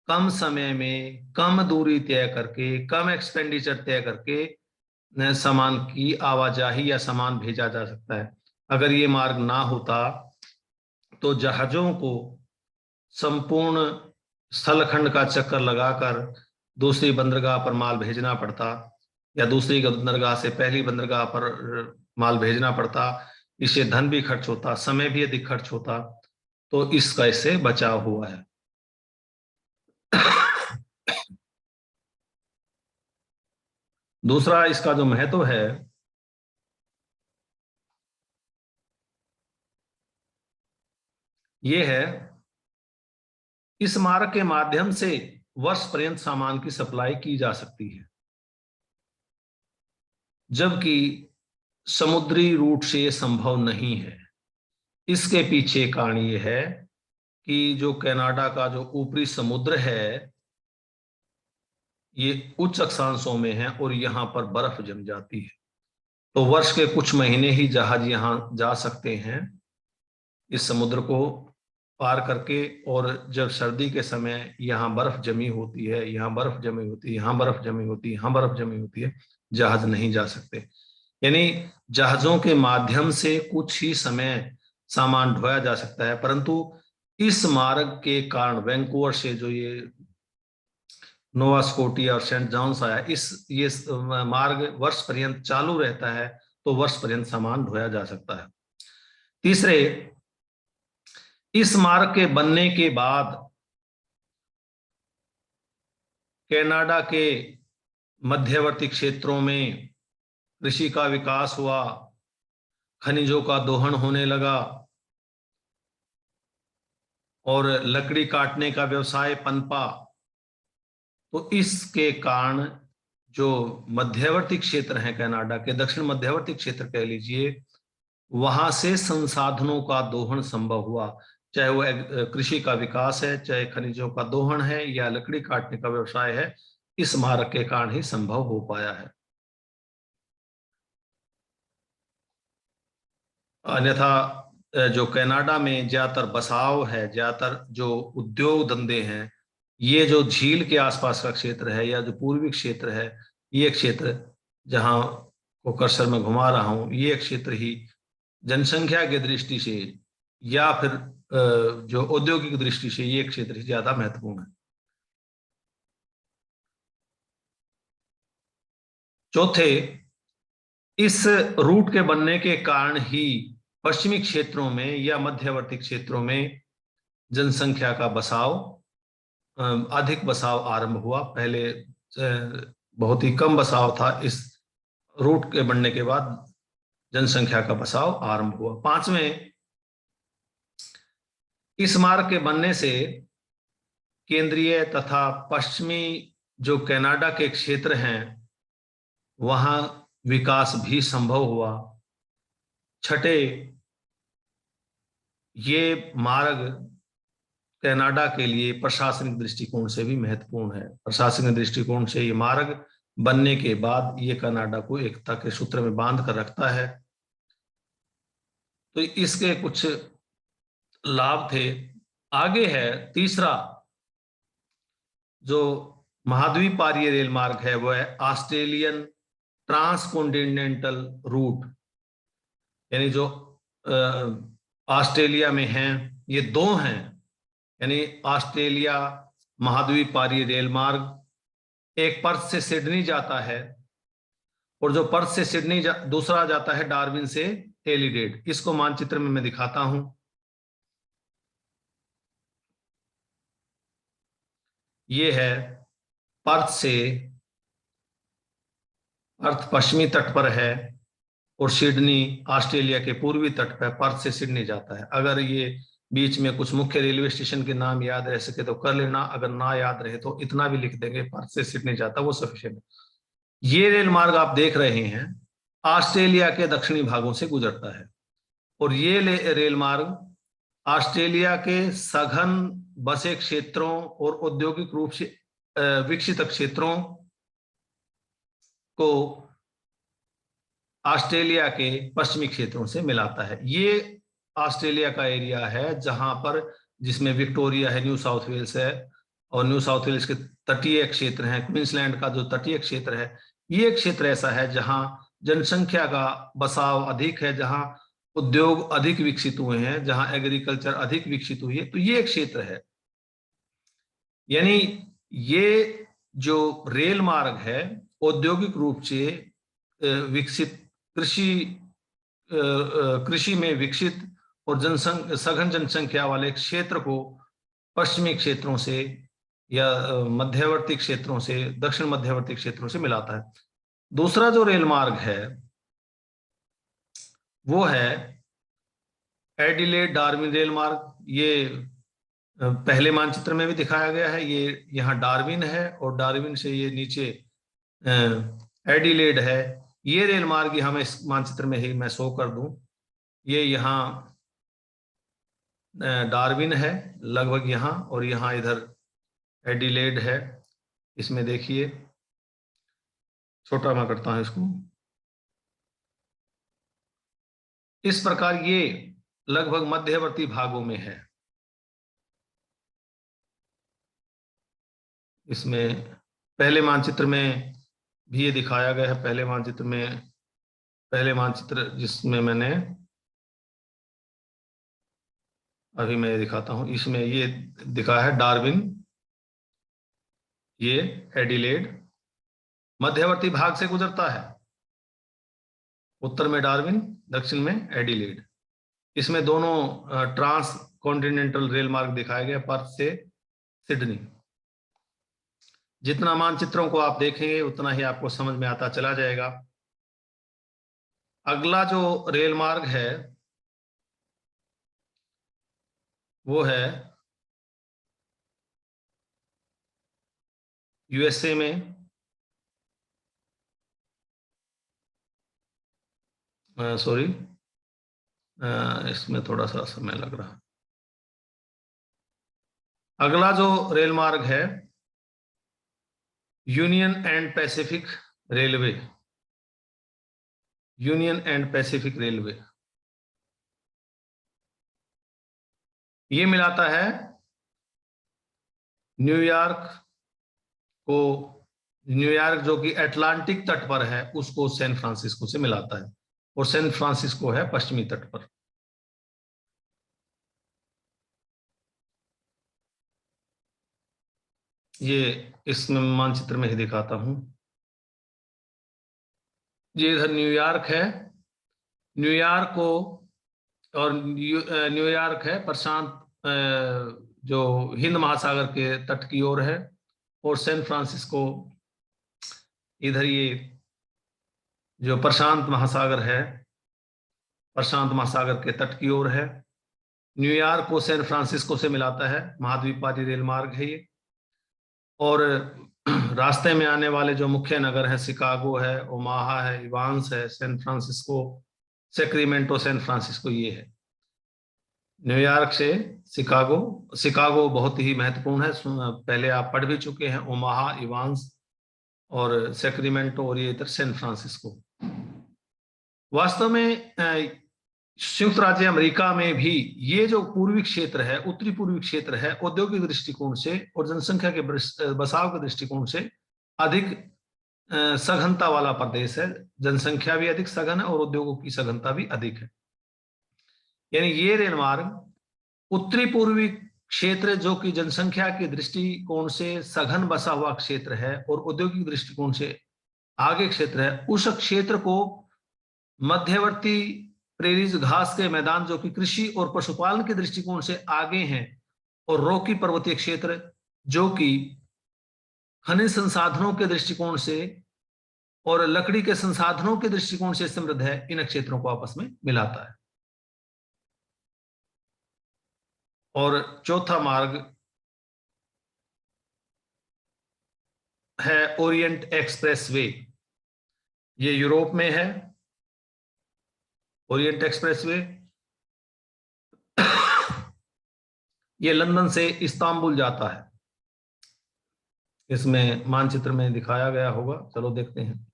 कम समय में कम दूरी तय करके, कम एक्सपेंडिचर तय करके सामान की आवाजाही या सामान भेजा जा सकता है। अगर ये मार्ग ना होता तो जहाजों को संपूर्ण स्थलखंड का चक्कर लगाकर दूसरी बंदरगाह पर माल भेजना पड़ता, या दूसरी बंदरगाह से पहली बंदरगाह पर माल भेजना पड़ता। इससे धन भी खर्च होता, समय भी अधिक खर्च होता। तो इसका इससे बचाव हुआ है। दूसरा इसका जो महत्व है, ये है इस मार्ग के माध्यम से वर्ष पर्यंत सामान की सप्लाई की जा सकती है, जबकि समुद्री रूट से यह संभव नहीं है। इसके पीछे कारण यह है कि जो कनाडा का जो ऊपरी समुद्र है, ये उच्च अक्षांशों में है और यहां पर बर्फ जम जाती है। तो वर्ष के कुछ महीने ही जहाज यहां जा सकते हैं इस समुद्र को पार करके। और जब सर्दी के समय यहाँ बर्फ जमी होती है, यहाँ बर्फ जमी होती है, यहाँ बर्फ जमी होती है, यहाँ बर्फ जमी होती है, जहाज नहीं जा सकते। यानी जहाजों के माध्यम से कुछ ही समय सामान ढोया जा सकता है, परंतु इस मार्ग के कारण वैंकूवर से जो ये नोवा स्कोटिया और सेंट जॉन्स आया, ये मार्ग वर्ष पर्यंत चालू रहता है, तो वर्ष पर्यंत सामान ढोया जा सकता है। तीसरे, इस मार्ग के बनने के बाद कनाडा के मध्यवर्ती क्षेत्रों में कृषि का विकास हुआ, खनिजों का दोहन होने लगा और लकड़ी काटने का व्यवसाय पनपा। तो इसके कारण जो मध्यवर्ती क्षेत्र हैं कनाडा के, दक्षिण मध्यवर्ती क्षेत्र कह लीजिए, वहां से संसाधनों का दोहन संभव हुआ। चाहे वो कृषि का विकास है, चाहे खनिजों का दोहन है या लकड़ी काटने का व्यवसाय है, इस मार्ग के कारण ही संभव हो पाया है। अन्यथा जो कनाडा में ज्यादातर बसाव है, ज्यादातर जो उद्योग धंधे हैं, ये जो झील के आसपास का क्षेत्र है या जो पूर्वी क्षेत्र है, ये क्षेत्र जहां को कर्सर में घुमा रहा हूं, ये क्षेत्र ही जनसंख्या की दृष्टि से या फिर जो औद्योगिक दृष्टि से ये क्षेत्र ही ज्यादा महत्वपूर्ण है। चौथे, इस रूट के बनने के कारण ही पश्चिमी क्षेत्रों में या मध्यवर्ती क्षेत्रों में जनसंख्या का बसाव, अधिक बसाव आरंभ हुआ। पहले बहुत ही कम बसाव था, इस रूट के बनने के बाद जनसंख्या का बसाव आरंभ हुआ। पांचवें, इस मार्ग के बनने से केंद्रीय तथा पश्चिमी जो कनाडा के क्षेत्र हैं, वहां विकास भी संभव हुआ। छठे, ये मार्ग कनाडा के लिए प्रशासनिक दृष्टिकोण से भी महत्वपूर्ण है। प्रशासनिक दृष्टिकोण से ये मार्ग बनने के बाद ये कनाडा को एकता के सूत्र में बांध कर रखता है। तो इसके कुछ लाभ थे। आगे है तीसरा, जो महाद्वीपारीय रेल मार्ग है वो है ऑस्ट्रेलियन ट्रांसकॉन्टिनेंटल रूट, यानी जो ऑस्ट्रेलिया में हैं, ये दो हैं, यानी ऑस्ट्रेलिया महाद्वीपारीय रेल मार्ग, एक पर्थ से सिडनी जाता है, और जो पर्थ से सिडनी दूसरा जाता है डार्विन से एडिलेड। इसको मानचित्र में मैं दिखाता हूं। ये है पर्थ से, पर्थ पश्चिमी तट पर है, और सिडनी ऑस्ट्रेलिया के पूर्वी तट पर पर्थ से सिडनी जाता है। अगर ये बीच में कुछ मुख्य रेलवे स्टेशन के नाम याद रह सके तो कर लेना, अगर ना याद रहे तो इतना भी लिख देंगे, पर्थ से सिडनी जाता है, वो सफिशिएंट है। ये रेल मार्ग आप देख रहे हैं ऑस्ट्रेलिया के दक्षिणी भागों से गुजरता है, और ये रेल मार्ग ऑस्ट्रेलिया के सघन बसे क्षेत्रों और औद्योगिक रूप से विकसित क्षेत्रों को ऑस्ट्रेलिया के पश्चिमी क्षेत्रों से मिलाता है। ये ऑस्ट्रेलिया का एरिया है जहां पर, जिसमें विक्टोरिया है, न्यू साउथ वेल्स है, और न्यू साउथ वेल्स के तटीय क्षेत्र हैं, क्वींसलैंड का जो तटीय क्षेत्र है, ये क्षेत्र ऐसा है जहां जनसंख्या का बसाव अधिक है, जहां उद्योग अधिक विकसित हुए हैं, जहां एग्रीकल्चर अधिक विकसित हुई है, तो ये क्षेत्र है। यानी ये जो रेल मार्ग है औद्योगिक रूप से विकसित, कृषि में विकसित और सघन जनसंख्या वाले क्षेत्र को पश्चिमी क्षेत्रों से या मध्यवर्ती क्षेत्रों से, दक्षिण मध्यवर्ती क्षेत्रों से मिलाता है। दूसरा जो रेल मार्ग है वो है एडिलेड डार्विन रेल मार्ग। ये पहले मानचित्र में भी दिखाया गया है। ये यहाँ डार्विन है, और डार्विन से ये नीचे एडिलेड है। ये रेल मार्ग यहाँ मैं इस मानचित्र में ही मैं शो कर दूं। ये यहाँ डार्विन है लगभग यहाँ, और यहाँ इधर एडिलेड है। इसमें देखिए, छोटा मैं करता हूं इसको। इस प्रकार ये लगभग मध्यवर्ती भागों में है। इसमें पहले मानचित्र में भी ये दिखाया गया है। पहले मानचित्र जिसमें मैंने अभी मैं दिखाता हूं, इसमें ये दिखा है डार्विन, ये एडिलेड, मध्यवर्ती भाग से गुजरता है। उत्तर में डार्विन, दक्षिण में एडिलेड। इसमें दोनों ट्रांस कॉन्टिनेंटल रेल मार्ग दिखाए गए, पर्थ से सिडनी। जितना मानचित्रों को आप देखेंगे उतना ही आपको समझ में आता चला जाएगा। अगला जो रेल मार्ग है वो है यूएसए में, सॉरी इसमें थोड़ा सा समय लग रहा है। अगला जो रेल मार्ग है union and Pacific railway, union and Pacific railway. ये मिलाता है न्यूयॉर्क को, न्यूयॉर्क जो कि अटलांटिक तट पर है उसको सैन फ्रांसिस्को से मिलाता है, और सैन फ्रांसिस्को है पश्चिमी तट पर। ये इस मानचित्र में ही दिखाता हूं। ये इधर न्यूयॉर्क है, न्यूयॉर्क को, और न्यूयॉर्क है प्रशांत, जो हिंद महासागर के तट की ओर है, और सैन फ्रांसिस्को इधर ये जो प्रशांत महासागर है, प्रशांत महासागर के तट की ओर है। न्यूयॉर्क को सैन फ्रांसिस्को से मिलाता है, महाद्वीपवादी रेल मार्ग है ये। और रास्ते में आने वाले जो मुख्य नगर हैं, शिकागो है, ओमाहा है, इवांस है, San Francisco, Sacramento, San Francisco, ये है। न्यूयॉर्क से शिकागो, शिकागो बहुत ही महत्वपूर्ण है, पहले आप पढ़ भी चुके हैं, ओमाहा, इवांस और सैक्रामेंटो, और ये इधर सैन फ्रांसिस्को। वास्तव में संयुक्त राज्य अमेरिका में भी ये जो पूर्वी क्षेत्र है, उत्तरी पूर्वी क्षेत्र है, औद्योगिक दृष्टिकोण से और जनसंख्या के बसाव के दृष्टिकोण से अधिक सघनता वाला प्रदेश है। जनसंख्या भी अधिक सघन है और उद्योगों की सघनता भी अधिक है। यानी ये रेल मार्ग उत्तरी पूर्वी क्षेत्र, जो कि जनसंख्या के दृष्टिकोण से सघन बसा हुआ क्षेत्र है और औद्योगिक दृष्टिकोण से आगे क्षेत्र है, उस क्षेत्र को मध्यवर्ती प्रेरीज घास के मैदान, जो कि कृषि और पशुपालन के दृष्टिकोण से आगे हैं, और रॉकी पर्वतीय क्षेत्र जो कि खनिज संसाधनों के दृष्टिकोण से और लकड़ी के संसाधनों के दृष्टिकोण से समृद्ध है, इन क्षेत्रों को आपस में मिलाता है। और चौथा मार्ग है ओरिएंट एक्सप्रेस वे। ये यूरोप में है, ओरिएंट एक्सप्रेस वे। ये लंदन से इस्तांबुल जाता है। इसमें मानचित्र में दिखाया गया होगा, चलो देखते हैं।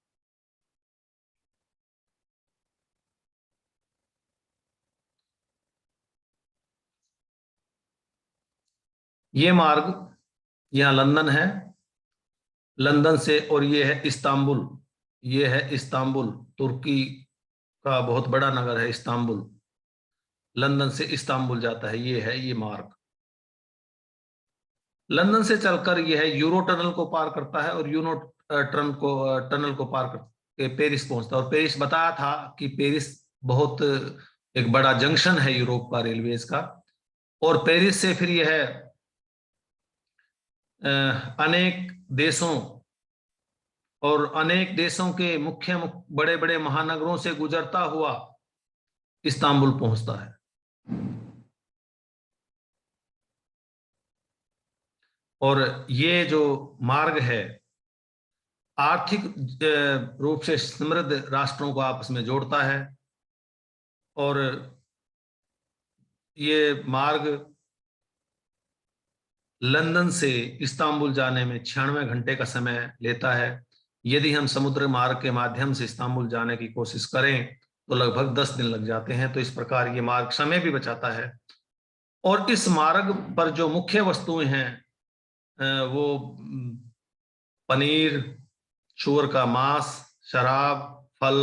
ये मार्ग यहां लंदन है, लंदन से, और ये है इस्तांबुल। ये है इस्तांबुल, तुर्की का बहुत बड़ा नगर है इस्तांबुल। लंदन से इस्तांबुल जाता है, ये है ये मार्ग। लंदन से चलकर यह यूरो टनल को पार करता है और यूरो टनल को पार करके पेरिस पहुंचता है। और पेरिस, बताया था कि पेरिस बहुत एक बड़ा जंक्शन है यूरोप का रेलवेज का। और पेरिस से फिर यह अनेक देशों और अनेक देशों के मुख्य बड़े बड़े महानगरों से गुजरता हुआ इस्तांबुल पहुंचता है। और ये जो मार्ग है आर्थिक रूप से समृद्ध राष्ट्रों को आपस में जोड़ता है। और ये मार्ग लंदन से इस्तांबुल जाने में 96 घंटे का समय लेता है। यदि हम समुद्र मार्ग के माध्यम से इस्तांबुल जाने की कोशिश करें तो लगभग 10 दिन लग जाते हैं। तो इस प्रकार ये मार्ग समय भी बचाता है। और इस मार्ग पर जो मुख्य वस्तुएं हैं वो पनीर, सूअर का मांस, शराब, फल,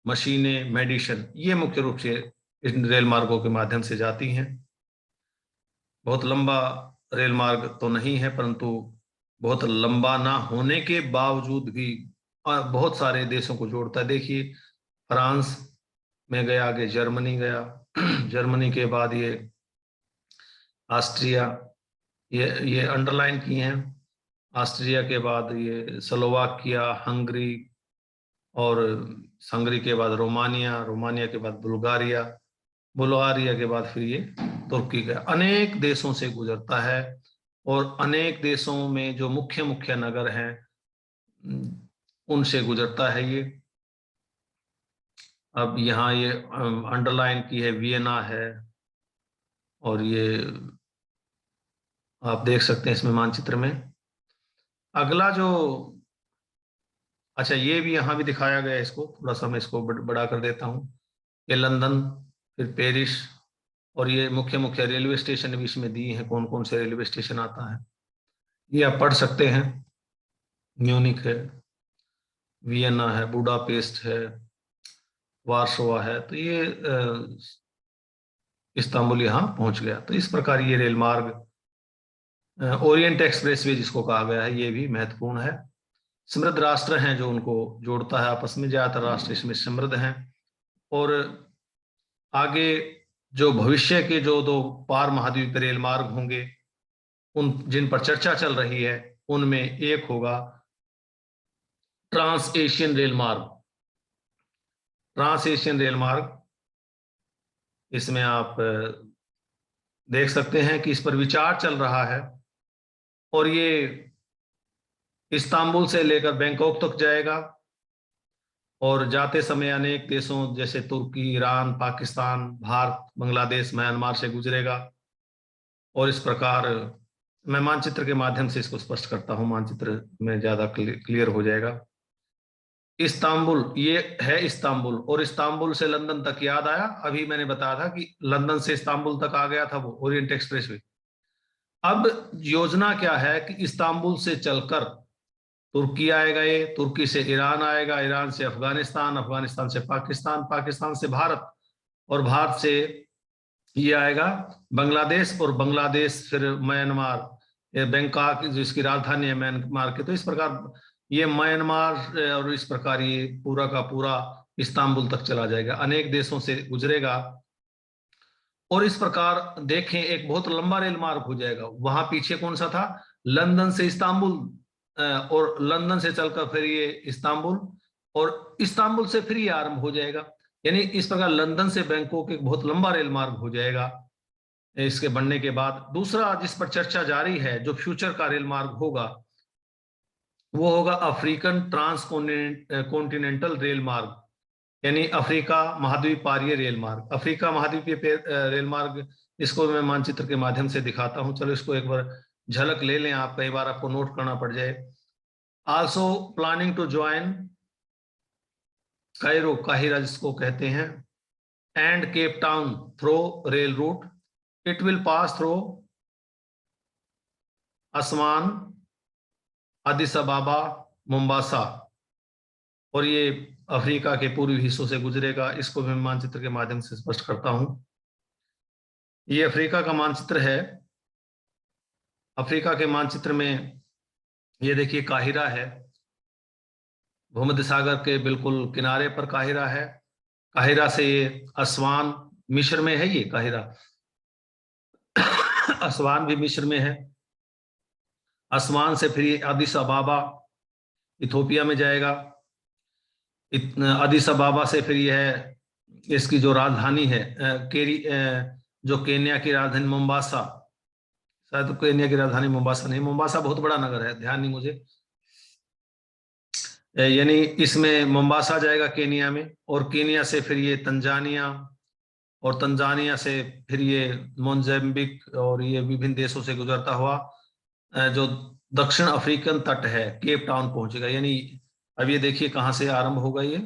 मशीनें, मेडिसिन, ये मुख्य रूप से इन रेल मार्गों के माध्यम से जाती हैं। बहुत लंबा रेल मार्ग तो नहीं है, परंतु बहुत लंबा ना होने के बावजूद भी बहुत सारे देशों को जोड़ता है। देखिए, फ्रांस में गया, आगे जर्मनी गया, जर्मनी के बाद ये ऑस्ट्रिया, ये अंडरलाइन किए हैं। ऑस्ट्रिया के बाद ये स्लोवाकिया, हंगरी, और हंगरी के बाद रोमानिया, रोमानिया के बाद बुल्गारिया, बुल्गारिया के बाद फिर ये तुर्की का। अनेक देशों से गुजरता है और अनेक देशों में जो मुख्य मुख्य नगर हैं उनसे गुजरता है ये। अब यहाँ ये अंडरलाइन की है, वियना है, और ये आप देख सकते हैं इसमें मानचित्र में। अगला जो, अच्छा ये भी यहाँ भी दिखाया गया है, इसको थोड़ा सा मैं इसको बड़ा कर देता हूँ। ये लंदन, फिर पेरिस, और ये मुख्य मुख्य रेलवे स्टेशन भी इसमें दिए हैं, कौन कौन से रेलवे स्टेशन आता है ये आप पढ़ सकते हैं। म्यूनिक है, वियना है, बुडापेस्ट है, वार्सोवा है। तो ये इस्तांबुल यहाँ पहुंच गया। तो इस प्रकार ये रेल मार्ग, ओरिएंट एक्सप्रेसवे जिसको कहा गया है, ये भी महत्वपूर्ण है। समृद्ध राष्ट्र हैं जो उनको जोड़ता है आपस में, ज्यादातर राष्ट्र इसमें समृद्ध हैं। और आगे जो भविष्य के जो दो पार महाद्वीप रेल मार्ग होंगे, उन जिन पर चर्चा चल रही है, उनमें एक होगा ट्रांस एशियन रेल मार्ग। ट्रांस एशियन रेल मार्ग, इसमें आप देख सकते हैं कि इस पर विचार चल रहा है। और ये इस्तांबुल से लेकर बैंकॉक तक जाएगा और जाते समय अनेक देशों जैसे तुर्की, ईरान, पाकिस्तान, भारत, बांग्लादेश, म्यांमार से गुजरेगा। और इस प्रकार मैं मानचित्र के माध्यम से इसको स्पष्ट करता हूं, मानचित्र में ज्यादा क्लियर हो जाएगा। इस्तांबुल, ये है इस्तांबुल, और इस्तांबुल से लंदन तक याद आया, अभी मैंने बताया था कि लंदन से इस्तांबुल तक आ गया था वो ओरिएंट एक्सप्रेसवे। अब योजना क्या है कि इस्तांबुल से चलकर तुर्की आएगा, ये तुर्की से ईरान आएगा, ईरान से अफगानिस्तान, अफगानिस्तान से पाकिस्तान, पाकिस्तान से भारत, और भारत से ये आएगा बांग्लादेश, और बांग्लादेश फिर म्यांमार, बैंकॉक जिसकी राजधानी है म्यांमार की। तो इस प्रकार ये म्यांमार और इस प्रकार ये पूरा का पूरा इस्तांबुल तक चला जाएगा, अनेक देशों से गुजरेगा। और इस प्रकार देखें एक बहुत लंबा रेल मार्ग हो जाएगा। वहां पीछे कौन सा था, लंदन से इस्तांबुल, और लंदन से चलकर फिर ये इस्तांबुल, और इस्तांबुल से फिर ये आरंभ हो जाएगा। यानी इस प्रकार लंदन से बैंकॉक एक बहुत लंबा रेल मार्ग हो जाएगा इसके बनने के बाद। दूसरा जिस पर चर्चा जारी है, जो फ्यूचर का रेल मार्ग होगा, वो होगा अफ्रीकन ट्रांस कॉन्टिनेंटल रेल मार्ग, यानी अफ्रीका महाद्वीप पारीय रेल मार्ग। अफ्रीका महाद्वीपीय रेल मार्ग, इसको मैं मानचित्र के माध्यम से दिखाता हूं, चलो इसको एक बार झलक ले लें आप, कई बार आपको नोट करना पड़ जाए। Also planning to join Cairo, काहिरा जिसको कहते हैं, and Cape Town through rail route, it will pass through Aswan, Addis Ababa, Mombasa, और ये अफ्रीका के पूर्वी हिस्सों से गुजरेगा। इसको मैं मानचित्र के माध्यम से स्पष्ट करता हूं। ये अफ्रीका का मानचित्र है। अफ्रीका के मानचित्र में ये देखिए काहिरा है, भूमध्य सागर के बिल्कुल किनारे पर काहिरा है। काहिरा से ये असवान, मिस्र में है ये काहिरा, असवान भी मिस्र में है। असवान से फिर ये अदिस अबाबा इथोपिया में जाएगा। अदिस अबाबा से फिर ये है, इसकी जो राजधानी है जो केन्या की राजधानी मोम्बासा, शायद तो केन्या की राजधानी मोम्बासा नहीं, मोम्बासा बहुत बड़ा नगर है, ध्यान नहीं मुझे। यानी इसमें मोम्बासा जाएगा केन्या में, और केन्या से फिर ये तंजानिया, और तंजानिया से फिर ये मोजाम्बिक, और ये विभिन्न देशों से गुजरता हुआ जो दक्षिण अफ्रीकन तट है केप टाउन पहुंचेगा। यानी अब ये देखिए कहां से आरंभ होगा, ये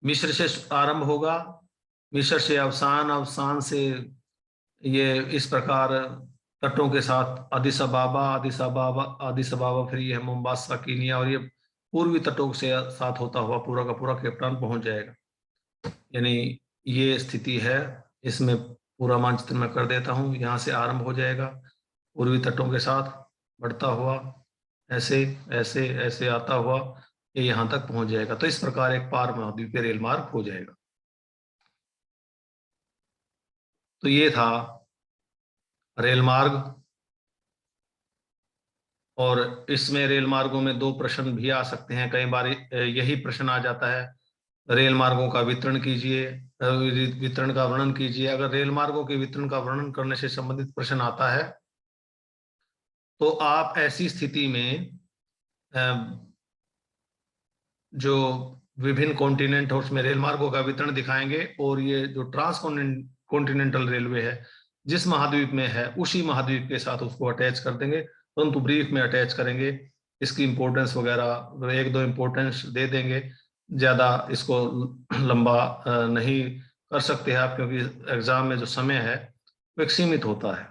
मिस्र से आरंभ होगा, मिस्र से अवसान, अवसान से ये इस प्रकार तटों के साथ अदिस अबाबा, अदिस अबाबा, अदिस अबाबा, फिर ये है मोम्बासा कीनिया, और ये पूर्वी तटों से साथ होता हुआ पूरा का पूरा केप टाउन पहुंच जाएगा। यानी ये स्थिति है। इसमें पूरा मानचित्र मैं कर देता हूँ। यहाँ से आरंभ हो जाएगा पूर्वी तटों के साथ बढ़ता हुआ, ऐसे ऐसे ऐसे आता हुआ ये यहाँ तक पहुंच जाएगा। तो इस प्रकार एक पार महाद्वीपीय रेल मार्ग हो जाएगा। तो ये था रेल मार्ग, और इसमें रेल मार्गों में दो प्रश्न भी आ सकते हैं, कई बार यही प्रश्न आ जाता है, रेल मार्गों का वितरण कीजिए, वितरण का वर्णन कीजिए। अगर रेल मार्गों के वितरण का वर्णन करने से संबंधित प्रश्न आता है, तो आप ऐसी स्थिति में जो विभिन्न कॉन्टिनेंट है उसमें रेल मार्गों का वितरण दिखाएंगे, और ये जो ट्रांस कॉन्टिनेंटल रेलवे है जिस महाद्वीप में है उसी महाद्वीप के साथ उसको अटैच कर देंगे, परंतु ब्रीफ में अटैच करेंगे। इसकी इंपॉर्टेंस वगैरह एक दो इंपॉर्टेंस दे देंगे, ज्यादा इसको लंबा नहीं कर सकते आप, क्योंकि एग्जाम में जो समय है वो एक सीमित होता है।